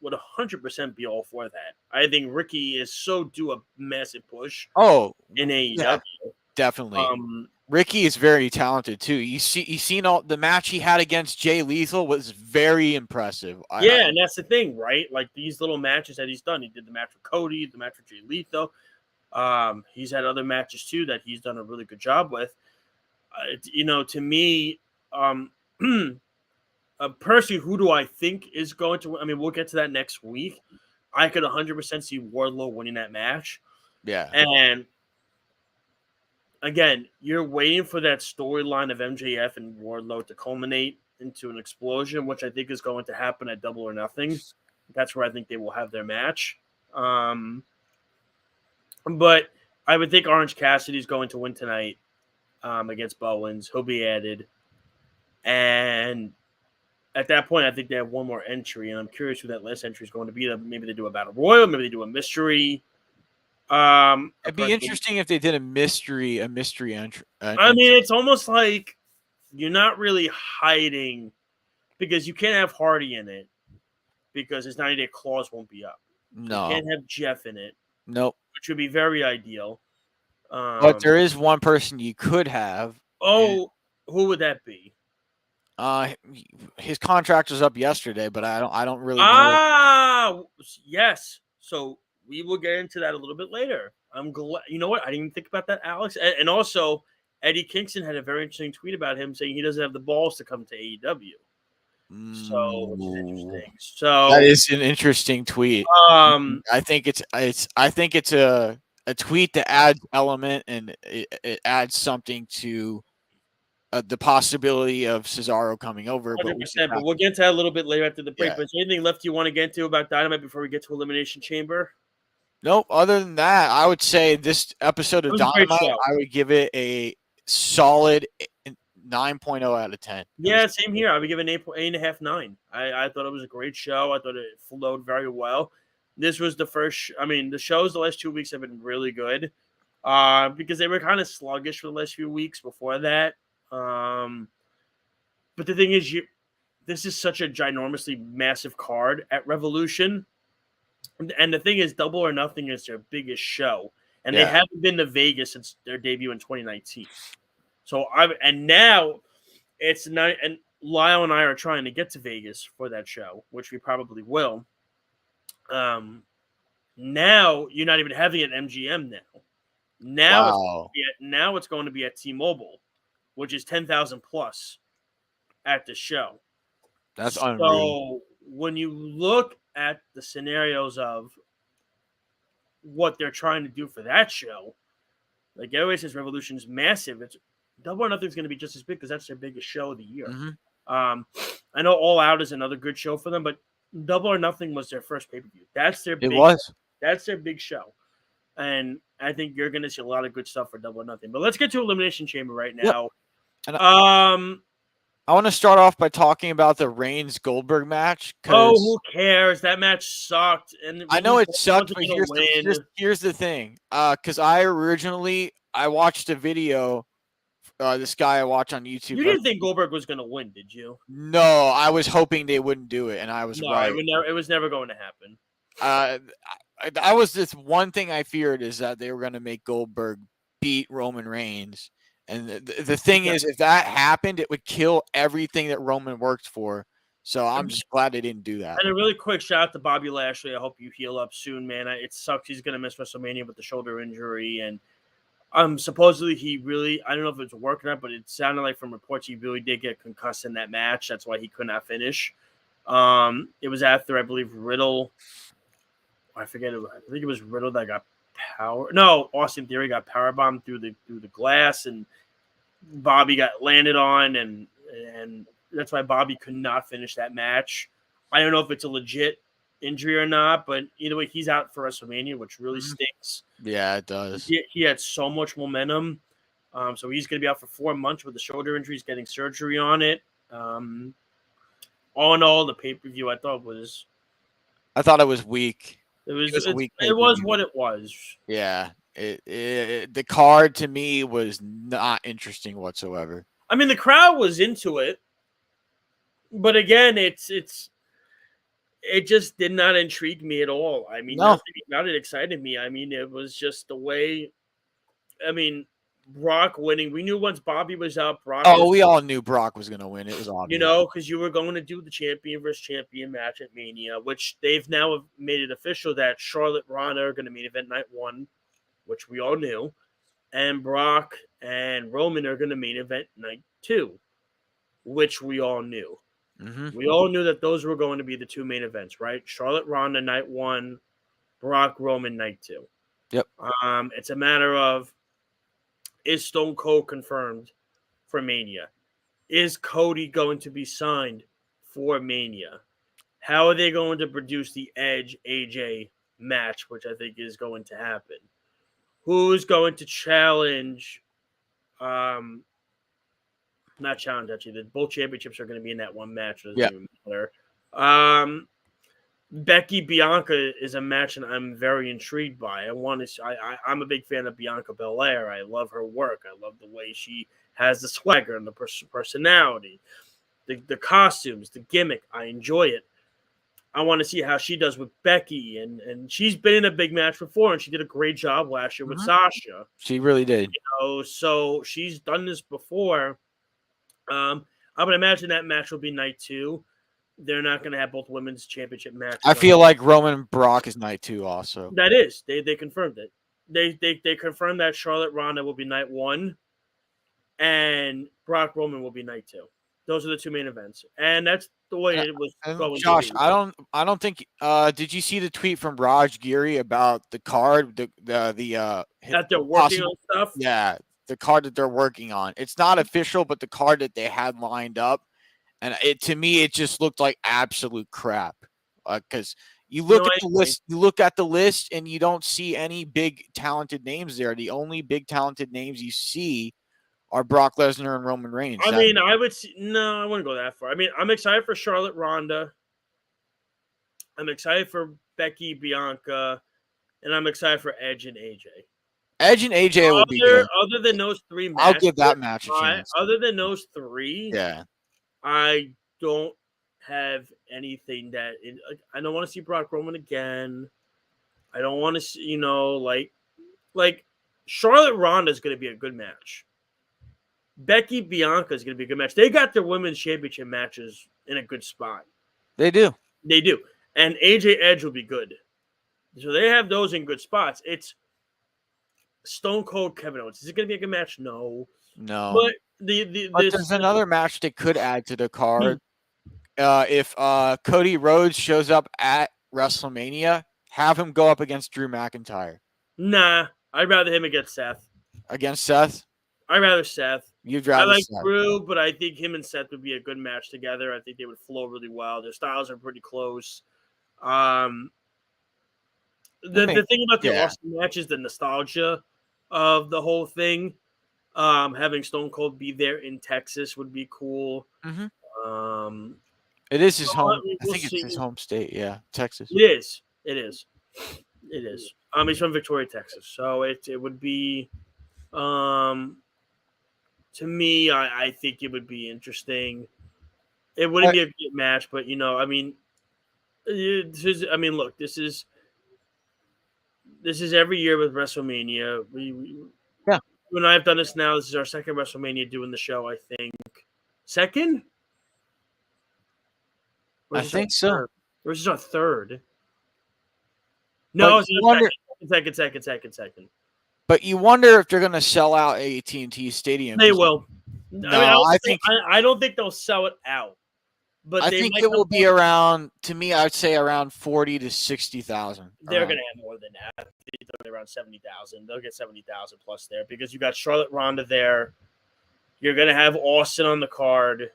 would 100% be all for that. I think Ricky is so due a massive push. In AEW. Yeah, definitely. Ricky is very talented too. You seen all the match he had against Jay Lethal was very impressive. And that's the thing, right? Like, these little matches that he's done. He did the match with Cody, the match with Jay Lethal. He's had other matches too that he's done a really good job with. To me, personally, who do I think is going to win? I mean, we'll get to that next week. I could 100% see Wardlow winning that match. Yeah. And again, you're waiting for that storyline of MJF and Wardlow to culminate into an explosion, which I think is going to happen at Double or Nothing. That's where I think they will have their match. But I would think Orange Cassidy is going to win tonight against Bowens. He'll be added. And at that point, I think they have one more entry, and I'm curious who that last entry is going to be. Maybe they do a Battle Royal, maybe they do a mystery. It'd be interesting if they did a mystery entry. I mean, it's almost like you're not really hiding because you can't have Hardy in it because his 90-day clause won't be up. No. You can't have Jeff in it. Nope. Which would be very ideal. But there is one person you could have. Who would that be? His contract was up yesterday, but I don't really know. Yes. So we will get into that a little bit later. I'm glad. You know what? I didn't even think about that, Alex. And also, Eddie Kingston had a very interesting tweet about him saying he doesn't have the balls to come to AEW. So, which is interesting. So that is an interesting tweet. I think it's a tweet that adds element and it adds something to the possibility of Cesaro coming over. 100%, but we'll get into that a little bit later after the break. Yeah. But is there anything left you want to get into about Dynamite before we get to Elimination Chamber? Nope. Other than that, I would say this episode of Dynamite, I would give it a solid 9.0 out of 10. Yeah, same here. I would give it an 8.5, 9. I thought it was a great show. I thought it flowed very well. This was the first. The shows the last 2 weeks have been really good because they were kind of sluggish for the last few weeks before that. But the thing is, this is such a ginormously massive card at Revolution. And the thing is, Double or Nothing is their biggest show. And they haven't been to Vegas since their debut in 2019. So now it's not, and Lyle and I are trying to get to Vegas for that show, which we probably will. Now you're not even having it at MGM now. Now it's going to be at T-Mobile, which is 10,000 plus at the show. That's unreal. So when you look at the scenarios of what they're trying to do for that show, like everybody says Revolution is massive. It's Double or Nothing is going to be just as big because that's their biggest show of the year. I know All Out is another good show for them, but Double or Nothing was their first pay-per-view. That's their big show. And I think you're going to see a lot of good stuff for Double or Nothing. But let's get to Elimination Chamber right now. Yep. I want to start off by talking about the Reigns Goldberg match. Who cares? That match sucked. And I know it sucked, but here's the thing. Because I watched a video. This guy I watch on YouTube. You didn't think Goldberg was going to win, did you? No, I was hoping they wouldn't do it, and I was right. It was never going to happen. I was this one thing I feared is that they were going to make Goldberg beat Roman Reigns. And the thing is, if that happened, it would kill everything that Roman worked for. So I'm just glad they didn't do that. And a really quick shout out to Bobby Lashley. I hope you heal up soon, man. It sucks. He's going to miss WrestleMania with the shoulder injury. And supposedly I don't know if it's working or not, but it sounded like from reports he really did get concussed in that match. That's why he could not finish. It was after, I believe, Riddle. I forget. I think it was Riddle that got Austin Theory got powerbombed through the glass, and Bobby got landed on, and that's why Bobby could not finish that match. I don't know if it's a legit injury or not, but either way, he's out for WrestleMania, which really Mhm. stinks. Yeah, it does. He had so much momentum. So he's going to be out for 4 months with the shoulder injury. He's getting surgery on it. All in all, the pay-per-view I thought was it was weak. it was a weak it was pay-per-view. what it was. Yeah, the card to me was not interesting whatsoever. I mean, the crowd was into it, but again, it just did not intrigue me at all. I mean, No. nothing about it excited me. I mean, it was just the way. I mean, Brock winning. We knew once Bobby was up, Brock. We all knew Brock was going to win. It was obvious. You know, because you were going to do the champion versus champion match at Mania, which they've now made it official that Charlotte Ronda are going to main event night 1, which we all knew, and Brock and Roman are going to main event night 2, which we all knew. Mm-hmm. We all knew that those were going to be the 2 main events, right? Charlotte Ronda night 1, Brock Roman night 2. Yep. It's a matter of, is Stone Cold confirmed for Mania? Is Cody going to be signed for Mania? How are they going to produce the Edge AJ match, which I think is going to happen? Who's going to challenge? Not challenge, actually. Both championships are going to be in that one match. Doesn't even matter. Becky Bianca is a match that I'm very intrigued by. I'm a big fan of Bianca Belair. I love her work. I love the way she has the swagger and the personality, the costumes, the gimmick. I enjoy it. I want to see how she does with Becky, and she's been in a big match before, and she did a great job last year with Sasha. She really did. So she's done this before. I would imagine that match will be night 2. They're not going to have both women's championship matches. I feel like Roman and Brock is night 2 also. That is. They confirmed it. They confirmed that Charlotte Ronda will be night 1 and Brock Roman will be night 2. Those are the 2 main events. And that's the way it was going. Josh, I don't think did you see the tweet from Raj Giri about the card that they're working on stuff? Yeah, the card that they're working on. It's not official, but the card that they had lined up. And to me, it just looked like absolute crap. Because you look at the list, and you don't see any big talented names there. The only big talented names you see are Brock Lesnar and Roman Reigns. I mean, I wouldn't go that far. I mean, I'm excited for Charlotte Ronda. I'm excited for Becky Bianca, and I'm excited for Edge and AJ. Edge and AJ will be good. Other than those 3 matches, I'll give that match a chance. Other than those 3, yeah. I don't have anything that I don't want to see Brock Roman again. I don't want to see, like Charlotte Ronda is going to be a good match. Becky Bianca is going to be a good match. They got their women's championship matches in a good spot. They do. And AJ Edge will be good. So they have those in good spots. It's Stone Cold Kevin Owens. Is it going to be a good match? No. But there's another match they could add to the card. If Cody Rhodes shows up at WrestleMania, have him go up against Drew McIntyre. Nah, I'd rather him against Seth. Against Seth? I'd rather Seth. You'd rather I like Seth. Drew, but I think him and Seth would be a good match together. I think they would flow really well. Their styles are pretty close. The thing about the Austin match is the nostalgia of the whole thing. Having Stone Cold be there in Texas would be cool. Mm-hmm. It is his home. I think it's his home state. Yeah, Texas. It is. He's from Victoria, Texas. So it would be, to me, I think it would be interesting. It wouldn't be a good match, but look, this is every year with WrestleMania. You and I have done this now. This is our second WrestleMania doing the show, I think. Second? I think so. Or is this our third? No, it's second. But you wonder if they're going to sell out AT&T Stadium. They will. No, I don't think they'll sell it out. But I think it will be around. To me, I'd say around 40 to 60,000. They're going to have more than that. They're around 70,000. They'll get 70,000 plus there because you got Charlotte Ronda there. You're going to have Austin on the card.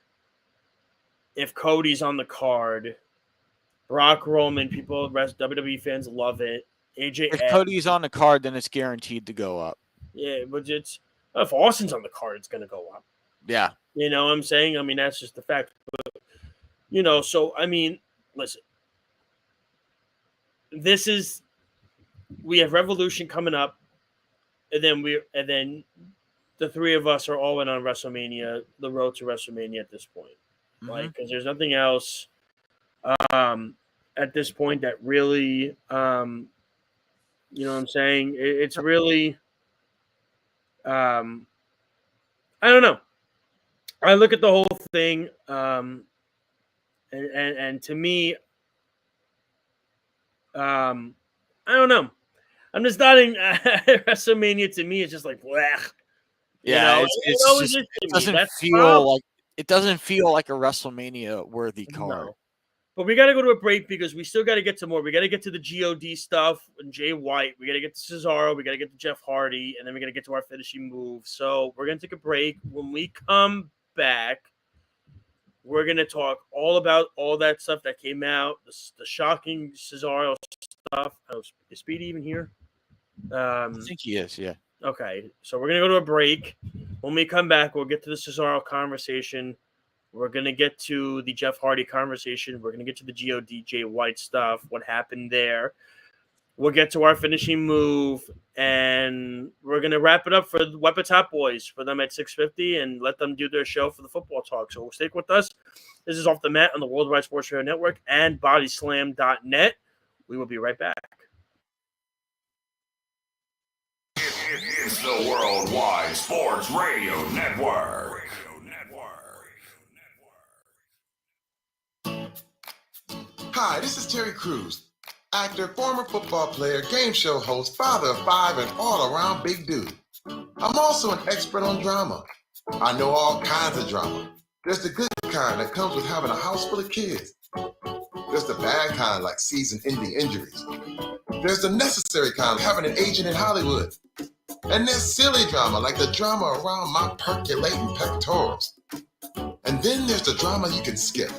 If Cody's on the card, Brock Roman, people, rest WWE fans love it. AJ, If Cody's on the card, then it's guaranteed to go up. Yeah, but if Austin's on the card, it's gonna go up. Yeah. You know what I'm saying? I mean, that's just the fact. But, so I mean, listen. We have Revolution coming up, and then the three of us are all in on WrestleMania, the road to WrestleMania at this point. Like, because there's nothing else at this point that really, you know what I'm saying? It's really, I don't know. I look at the whole thing, and to me, I don't know. I'm just not in WrestleMania. To me, it's just like, blech. Yeah, it doesn't feel like a WrestleMania worthy card. No. But we got to go to a break because we still got to get to more. We got to get to the God stuff and Jay White. We got to get to Cesaro. We got to get to Jeff Hardy, and then we got to get to our finishing move. So we're gonna take a break. When we come back, we're gonna talk all about all that stuff that came out, the shocking Cesaro stuff. Oh, is Speedy even here? I think he is. Yeah. Okay, so we're gonna go to a break. When we come back, we'll get to the Cesaro conversation. We're going to get to the Jeff Hardy conversation. We're going to get to the Jay White stuff, what happened there. We'll get to our finishing move, and we're going to wrap it up for the Weapon Top Boys for them at 6:50 and let them do their show for the football talk. So stick with us. This is Off the Mat on the Worldwide Sports Radio Network and bodyslam.net. We will be right back. It's the Worldwide Sports Radio Network. Hi, this is Terry Crews, actor, former football player, game show host, father of 5, and all-around big dude. I'm also an expert on drama. I know all kinds of drama. There's the good kind that comes with having a house full of kids. There's the bad kind like season-ending injuries. There's the necessary kind, having an agent in Hollywood. And there's silly drama like the drama around my percolating pectorals. And then there's the drama you can skip.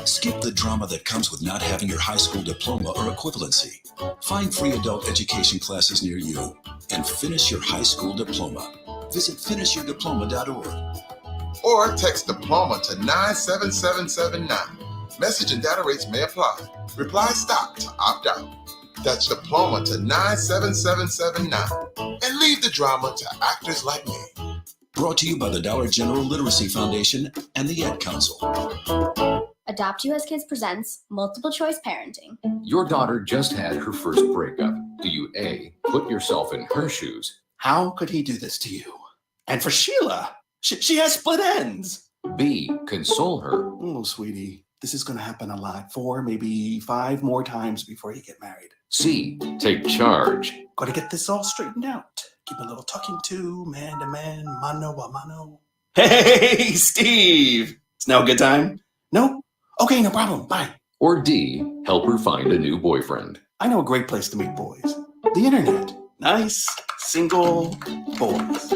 Skip the drama that comes with not having your high school diploma or equivalency. Find free adult education classes near you and finish your high school diploma. Visit finishyourdiploma.org. Or text diploma to 97779. Message and data rates may apply. Reply stop to opt out. That's diploma to 97779. And leave the drama to actors like me. Brought to you by the Dollar General Literacy Foundation and the Ad Council. Adopt US Kids presents Multiple Choice Parenting. Your daughter just had her first breakup. Do you A, put yourself in her shoes? How could he do this to you? And for Sheila, she has split ends. B, console her. Oh, sweetie, this is going to happen a lot. 4, maybe 5 more times before you get married. C, take charge. Got to get this all straightened out. Keep a little talking to, man to man, mano a mano. Hey, Steve! It's now a good time? No? Okay, no problem. Bye. Or D, help her find a new boyfriend. I know a great place to meet boys. The internet. Nice, single boys.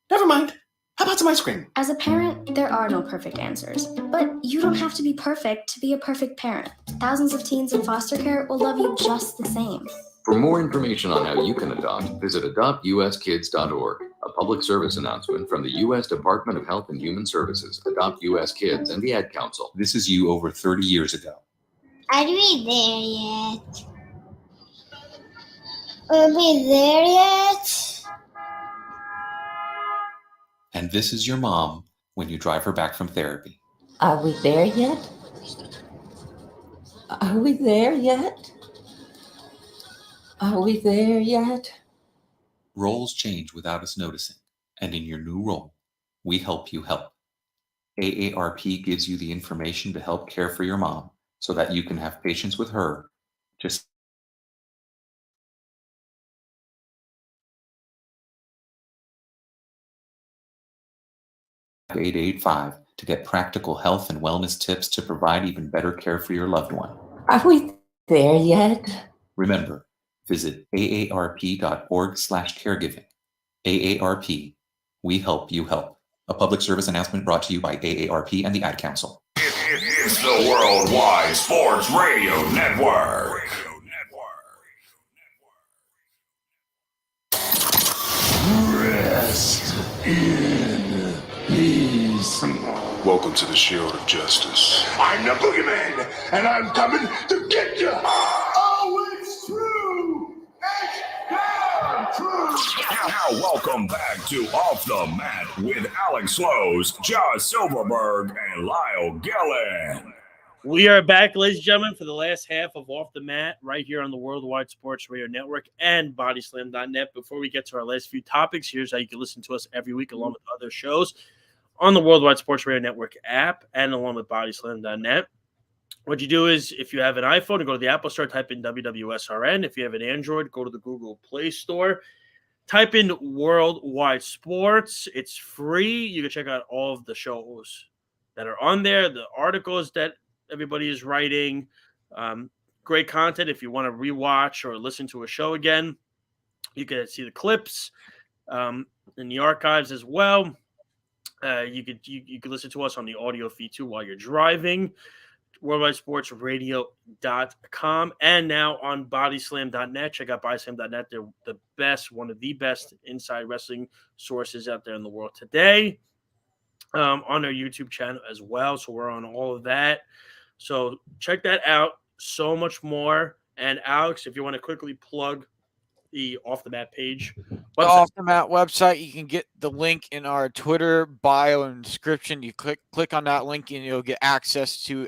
Never mind. How about some ice cream? As a parent, there are no perfect answers. But you don't have to be perfect to be a perfect parent. Thousands of teens in foster care will love you just the same. For more information on how you can adopt, visit adoptuskids.org. A public service announcement from the U.S. Department of Health and Human Services, Adopt U.S. Kids, and the Ad Council. This is you over 30 years ago. Are we there yet? Are we there yet? And this is your mom when you drive her back from therapy. Are we there yet? Are we there yet? Are we there yet? Roles change without us noticing, and in your new role, we help you help. AARP gives you the information to help care for your mom so that you can have patience with her. Just 885 to get practical health and wellness tips to provide even better care for your loved one. Are we there yet? Remember, visit aarp.org/caregiving. AARP, we help you help. A public service announcement brought to you by AARP and the Ad Council. It's It's the Worldwide Sports Radio Network. Rest in peace. Welcome to the Shield of Justice. I'm the boogeyman, and I'm coming to get you. Oh, it's true! It's damn true! Now, welcome back to Off the Mat with Alex Slows, Josh Silverberg, and Lyle Gillen. We are back, ladies and gentlemen, for the last half of Off the Mat right here on the Worldwide Sports Radio Network and Bodyslam.net. Before we get to our last few topics, here's how you can listen to us every week along with other shows on the Worldwide Sports Radio Network app and along with Bodyslam.net. What you do is, if you have an iPhone, you go to the Apple Store, type in WWSRN. If you have an Android, go to the Google Play Store, type in Worldwide Sports. It's free. You can check out all of the shows that are on there, the articles that everybody is writing. Great content. If you want to rewatch or listen to a show again, you can see the clips in the archives as well. You could listen to us on the audio feed too while you're driving. WorldwideSportsRadio.com and now on Bodyslam.net. Check out Bodyslam.net. They're the best, one of the best inside wrestling sources out there in the world today. On our YouTube channel as well. So we're on all of that. So check that out. So much more. And Alex, if you want to quickly plug the Off the Mat page. The Off the Mat website, you can get the link in our Twitter bio and description. You click on that link and you'll get access to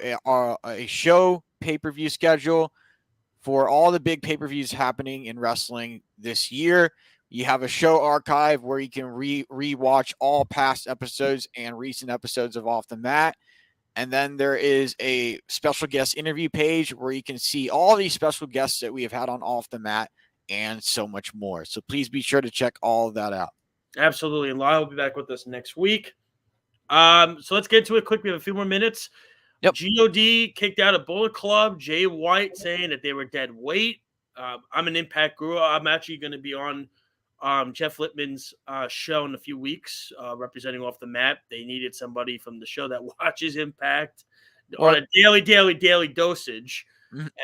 a show pay-per-view schedule for all the big pay-per-views happening in wrestling this year. You have a show archive where you can re-watch all past episodes and recent episodes of Off the Mat. And then there is a special guest interview page where you can see all these special guests that we have had on Off the Mat and so much more. So please be sure to check all of that out. Absolutely. And Lyle will be back with us next week. So let's get to it quick. We have a few more minutes. Yep. GOD kicked out a Bullet Club. Jay White saying that they were dead weight. I'm an Impact guru. I'm actually going to be on Jeff Lippman's show in a few weeks, representing Off the Mat. They needed somebody from the show that watches Impact on a daily dosage.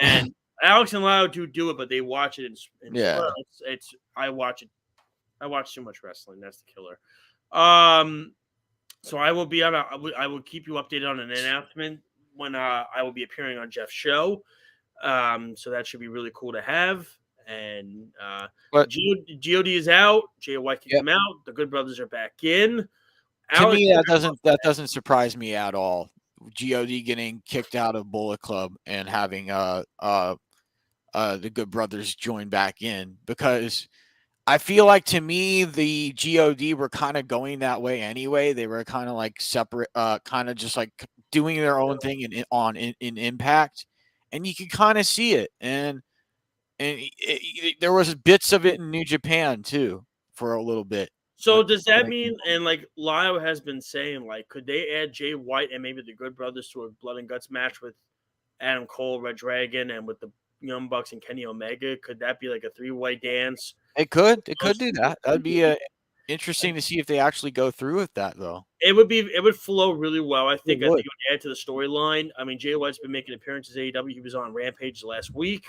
And Alex and Lyle do it, but they watch it in spurts. I watch it. I watch too much wrestling. That's the killer. So I will be on. I will keep you updated on an announcement when I will be appearing on Jeff's show. So that should be really cool to have. And God is out. Jay White kicked him out. The Good Brothers are back in. To me, that doesn't surprise me at all. God getting kicked out of Bullet Club and having the Good Brothers join back in, because I feel like, to me, the God were kind of going that way anyway. They were kind of like separate, kind of just like doing their own thing in Impact, and you could kind of see it. And there was bits of it in New Japan too for a little bit. So does that mean, and like Lyle has been saying, like, could they add Jay White and maybe the Good Brothers to a Blood and Guts match with Adam Cole, Red Dragon, and with the Young Bucks and Kenny Omega? Could that be like a three-way dance? It could do that. That'd be interesting to see if they actually go through with that, though. It would flow really well. I think it would add to the storyline. I mean, Jay White's been making appearances at AEW. He was on Rampage last week.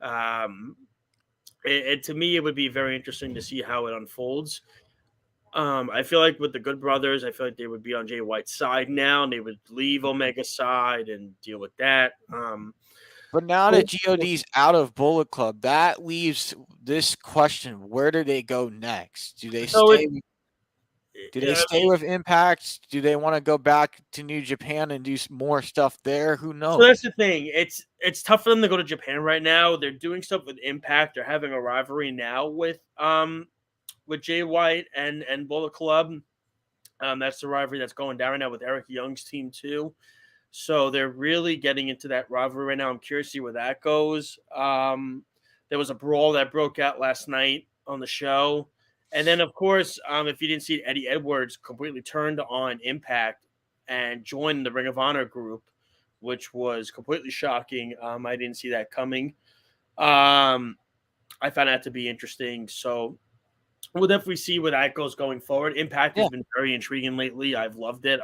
And to me, it would be very interesting to see how it unfolds. I feel like with the Good Brothers, I feel like they would be on Jay White's side now, and they would leave Omega's side and deal with that. But now that GOD's out of Bullet Club, that leaves this question: where do they go next? Do they stay? Do they stay with Impact? Do they want to go back to New Japan and do more stuff there? Who knows? So that's the thing. It's tough for them to go to Japan right now. They're doing stuff with Impact. They're having a rivalry now with Jay White and Bullet Club. That's the rivalry that's going down right now with Eric Young's team too. So they're really getting into that rivalry right now. I'm curious to see where that goes. There was a brawl that broke out last night on the show. And then, of course, if you didn't see it, Eddie Edwards completely turned on Impact and joined the Ring of Honor group, which was completely shocking. I didn't see that coming. I found that to be interesting. So we'll definitely see where that goes going forward. Impact has been very intriguing lately. I've loved it.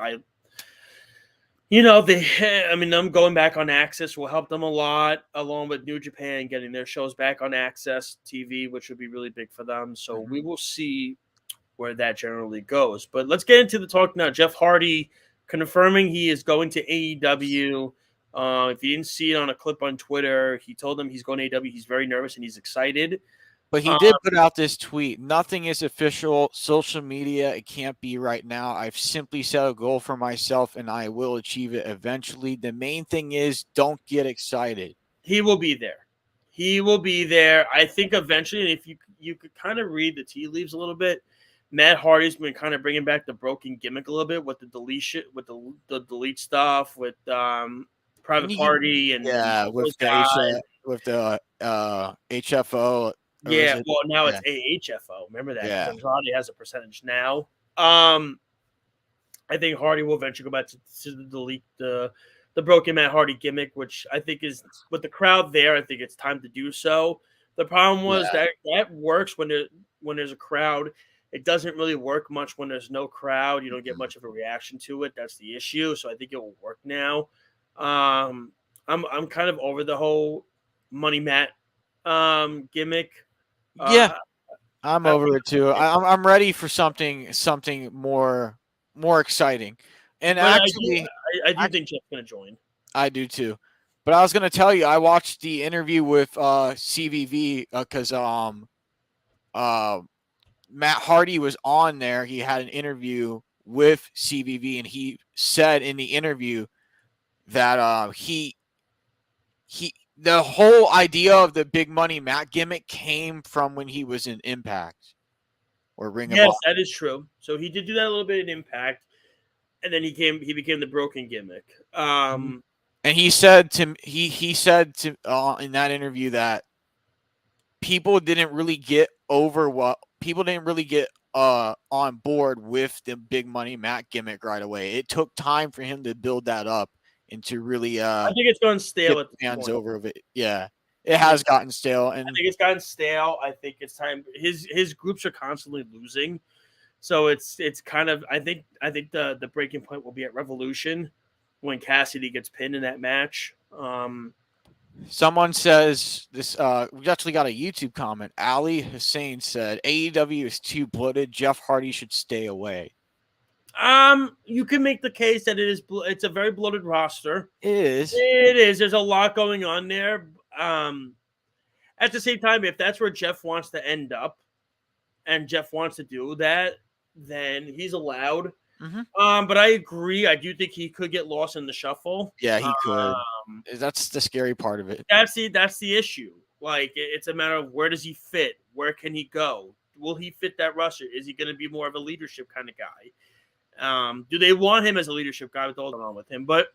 them going back on Access will help them a lot, along with New Japan getting their shows back on Access TV, which would be really big for them. So we will see where that generally goes. But let's get into the talk now. Jeff Hardy confirming he is going to AEW. If you didn't see it on a clip on Twitter, he told them he's going to AEW. He's very nervous and he's excited. But he did put out this tweet. Nothing is official. Social media, it can't be right now. I've simply set a goal for myself, and I will achieve it eventually. The main thing is don't get excited. He will be there. He will be there. I think eventually, and if you could kind of read the tea leaves a little bit, Matt Hardy's been kind of bringing back the broken gimmick a little bit with the deletion, with the delete stuff, with Private Party and with the HFO. Yeah, well, now it's AHFO. Remember that? Yeah. Because Hardy has a percentage now. I think Hardy will eventually go back to delete the broken Matt Hardy gimmick, which I think is with the crowd there. I think it's time to do so. The problem was that works when there's a crowd. It doesn't really work much when there's no crowd. You don't get much of a reaction to it. That's the issue. So I think it will work now. I'm kind of over the whole Money Matt gimmick. I'm over it too. I'm ready for something more exciting. And but actually, I do think Jeff's going to join. I do too. But I was going to tell you, I watched the interview with CVV because Matt Hardy was on there. He had an interview with CVV, and he said in the interview that the whole idea of the big money Matt gimmick came from when he was in Impact or Ring of Honor. Yes, that is true. So he did do that a little bit in Impact, and then he became the broken gimmick. And he said to in that interview that people didn't really get on board with the big money Matt gimmick right away. It took time for him to build that up and to really I think it's gone stale at the fans point. over of it. Yeah. It has gotten stale, and I think it's gotten stale. I think it's time. His groups are constantly losing, so it's kind of. I think the breaking point will be at Revolution when Cassidy gets pinned in that match. Someone says this. We actually got a YouTube comment. Ali Hussein said AEW is too bloated. Jeff Hardy should stay away. You can make the case that it's a very bloated roster. It is. It is. There's a lot going on there. At the same time, if that's where Jeff wants to end up, and Jeff wants to do that, then he's allowed. But I agree. I do think he could get lost in the shuffle. Yeah, he could. That's the scary part of it. That's the issue. Like, it's a matter of where does he fit? Where can he go? Will he fit that roster? Is he going to be more of a leadership kind of guy? Do they want him as a leadership guy with all going on with him? But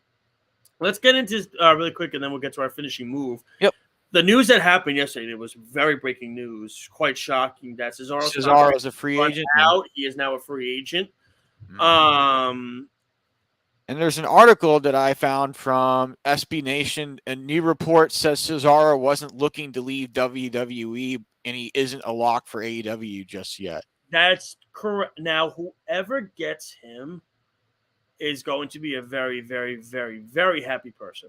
let's get into really quick, and then we'll get to our finishing move. Yep. The news that happened yesterday, it was very breaking news, quite shocking that Cesaro is a free agent now. He is now a free agent. And there's an article that I found from SB Nation. A new report says Cesaro wasn't looking to leave WWE, and he isn't a lock for AEW just yet. That's correct. Now, whoever gets him is going to be a very, very, very, very happy person.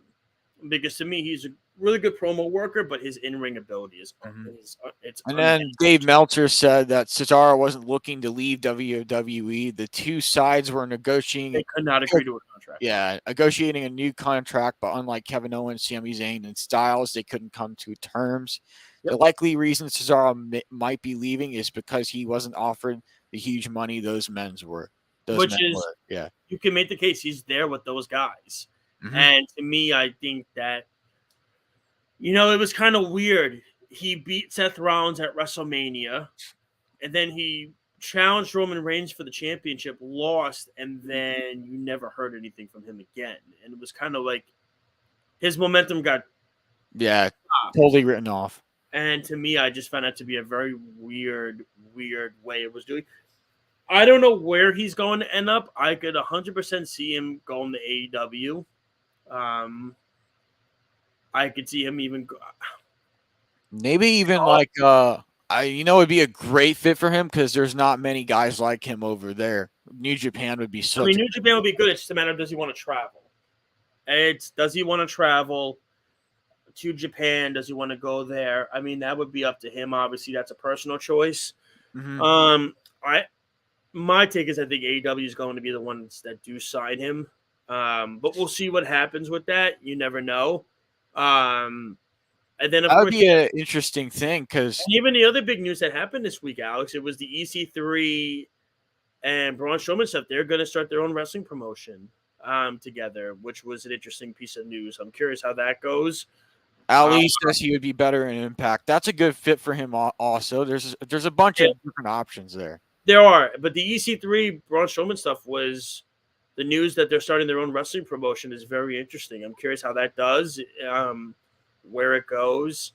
Because to me, he's a really good promo worker, but his in-ring ability is it's. And then Dave Meltzer said that Cesaro wasn't looking to leave WWE. The two sides were negotiating. They could not agree to a contract. Yeah, negotiating a new contract, but unlike Kevin Owens, Sami Zayn, and Styles, they couldn't come to terms. Yep. The likely reason Cesaro might be leaving is because he wasn't offered the huge money those men were. You can make the case he's there with those guys. And to me, I think that, it was kind of weird. He beat Seth Rollins at WrestleMania, and then he challenged Roman Reigns for the championship, lost, and then you never heard anything from him again. And it was kind of like his momentum got totally written off. And to me, I just found that to be a very weird way it was doing. I don't know where he's going to end up. I could 100% see him going to AEW. I could see him even maybe even it'd be a great fit for him because there's not many guys like him over there. New Japan would be so. New Japan would be good. It's just a matter of does he want to travel? does he want to travel to Japan? Does he want to go there? I mean, that would be up to him. Obviously, that's a personal choice. Mhm. My take is I think AEW is going to be the ones that do sign him. But we'll see what happens with that. You never know. And then, of That would course, be an interesting thing because and even the other big news that happened this week, Alex, it was the EC3 and Braun Strowman stuff. They're going to start their own wrestling promotion together, which was an interesting piece of news. I'm curious how that goes. Ali says he would be better in Impact. That's a good fit for him also. There's a bunch of different options there. There are, but the EC3 Braun Strowman stuff was the news that they're starting their own wrestling promotion is very interesting. I'm curious how that does, where it goes.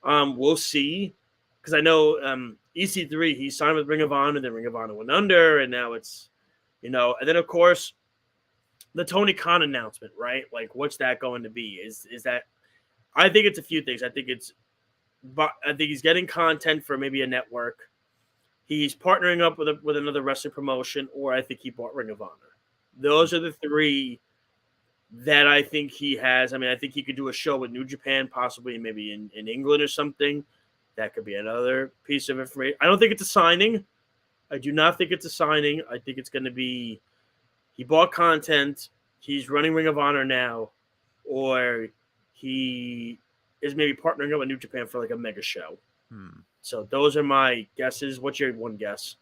We'll see, because I know EC3 he signed with Ring of Honor, then Ring of Honor went under, and now it's, and then of course the Tony Khan announcement, right? Like, what's that going to be? Is that? I think it's a few things. I think he's getting content for maybe a network. He's partnering up with another wrestling promotion, or I think he bought Ring of Honor. Those are the three that I think he has. I mean, I think he could do a show with New Japan, possibly maybe in England or something. That could be another piece of information. I don't think it's a signing. I do not think it's a signing. I think it's going to be he bought content, he's running Ring of Honor now, or he is maybe partnering up with New Japan for like a mega show. So those are my guesses. What's your one guess?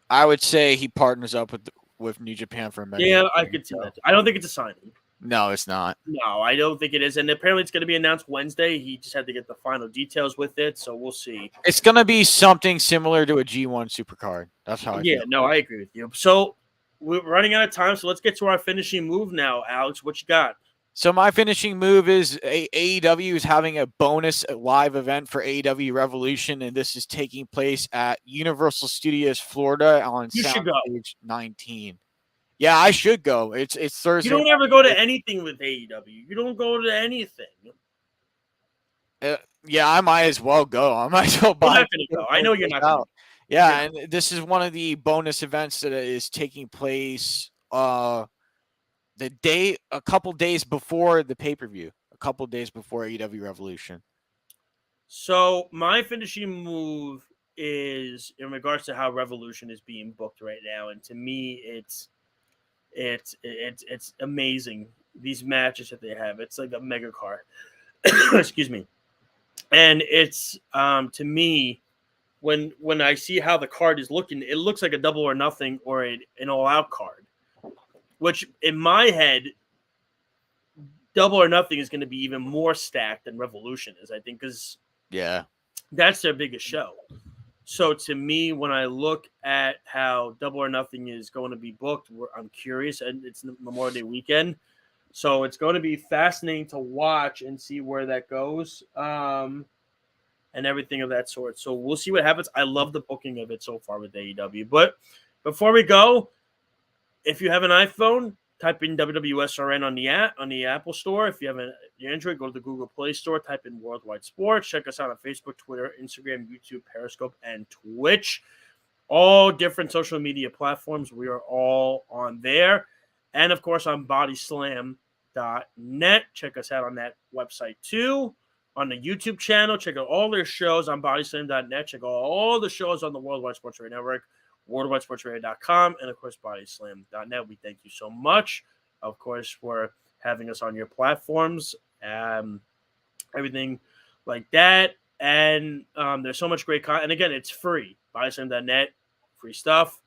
I would say he partners up with New Japan for a mega. Yeah, I could see that. I don't think it's a signing. No, it's not. No, I don't think it is. And apparently it's going to be announced Wednesday. He just had to get the final details with it, so we'll see. It's going to be something similar to a G1 Supercard. That's how I feel. No, I agree with you. So we're running out of time, so let's get to our finishing move now, Alex. What you got? So my finishing move is AEW is having a bonus live event for AEW Revolution, and this is taking place at Universal Studios Florida on Soundstage 19. Yeah, I should go. It's Thursday. You don't ever go to anything with AEW. You don't go to anything. Yeah, I might as well go. I might as well buy. You're not going to go. I know you're not going to. Yeah, and this is one of the bonus events that is taking place a couple days before the pay-per-view, a couple days before AEW Revolution. So my finishing move is in regards to how Revolution is being booked right now, and to me, it's amazing, these matches that they have. It's like a mega card. Excuse me. And it's to me, when I see how the card is looking, it looks like a Double or Nothing or an all-out card. Which, in my head, Double or Nothing is going to be even more stacked than Revolution is, I think, because that's their biggest show. So, to me, when I look at how Double or Nothing is going to be booked, I'm curious, and it's Memorial Day weekend. So, it's going to be fascinating to watch and see where that goes and everything of that sort. So, we'll see what happens. I love the booking of it so far with AEW. But before we go, if you have an iPhone, type in WWSRN on the Apple Store. If you have an Android, go to the Google Play Store, type in Worldwide Sports. Check us out on Facebook, Twitter, Instagram, YouTube, Periscope, and Twitch. All different social media platforms. We are all on there. And, of course, on bodyslam.net. Check us out on that website, too. On the YouTube channel, check out all their shows on bodyslam.net. Check out all the shows on the Worldwide Sports Radio Network. WorldWideSportsRadio.com, and of course, BodySlam.net. We thank you so much, of course, for having us on your platforms, everything like that. And there's so much great content. And again, it's free. BodySlam.net, free stuff.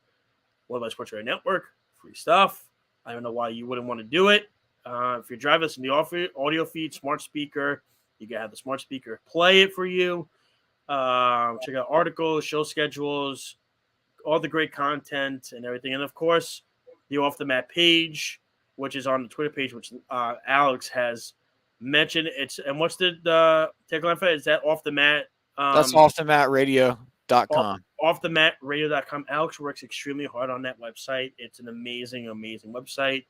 Worldwide Sports Radio Network, free stuff. I don't know why you wouldn't want to do it. If you're driving us in the audio feed, smart speaker, you can have the smart speaker play it for you. Check out articles, show schedules, all the great content and everything. And, of course, the Off the Mat page, which is on the Twitter page, which Alex has mentioned. And what's the tagline for it? Is that Off the Mat? That's offthematradio.com. Offthematradio.com. Alex works extremely hard on that website. It's an amazing, amazing website.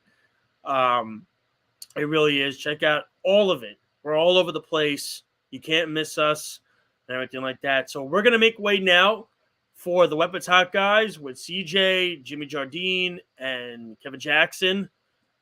It really is. Check out all of it. We're all over the place. You can't miss us and everything like that. So we're going to make way now for the Weapons Hot Guys with CJ, Jimmy Jardine, and Kevin Jackson.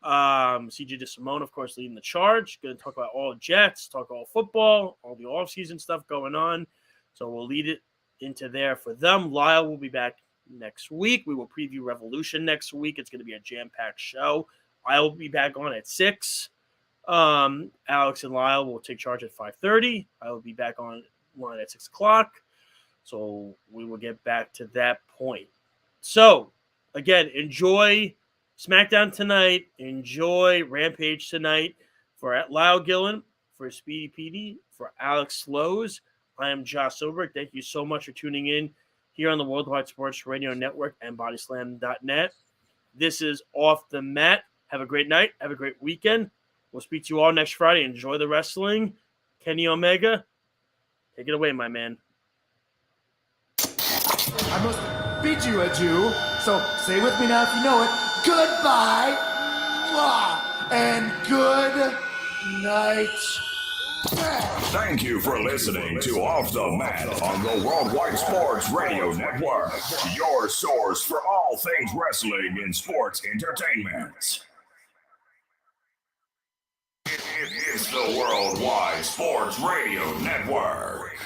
CJ DeSimone, of course, leading the charge. Going to talk about all Jets, talk all football, all the offseason stuff going on. So we'll lead it into there for them. Lyle will be back next week. We will preview Revolution next week. It's going to be a jam-packed show. I will be back on at 6. Alex and Lyle will take charge at 5:30. I will be back on line at 6 o'clock. So we will get back to that point. So, again, enjoy SmackDown tonight. Enjoy Rampage tonight. For Lyle Gillen, for Speedy Petey, for Alex Slows, I am Josh Silverberg. Thank you so much for tuning in here on the Worldwide Sports Radio Network and Bodyslam.net. This is Off the Mat. Have a great night. Have a great weekend. We'll speak to you all next Friday. Enjoy the wrestling. Kenny Omega, take it away, my man. I must bid you adieu, so say with me now if you know it. Goodbye, and good night. Thank you for listening to Off the Mat on the Worldwide Sports Radio Network, your source for all things wrestling and sports entertainment. It's the Worldwide Sports Radio Network.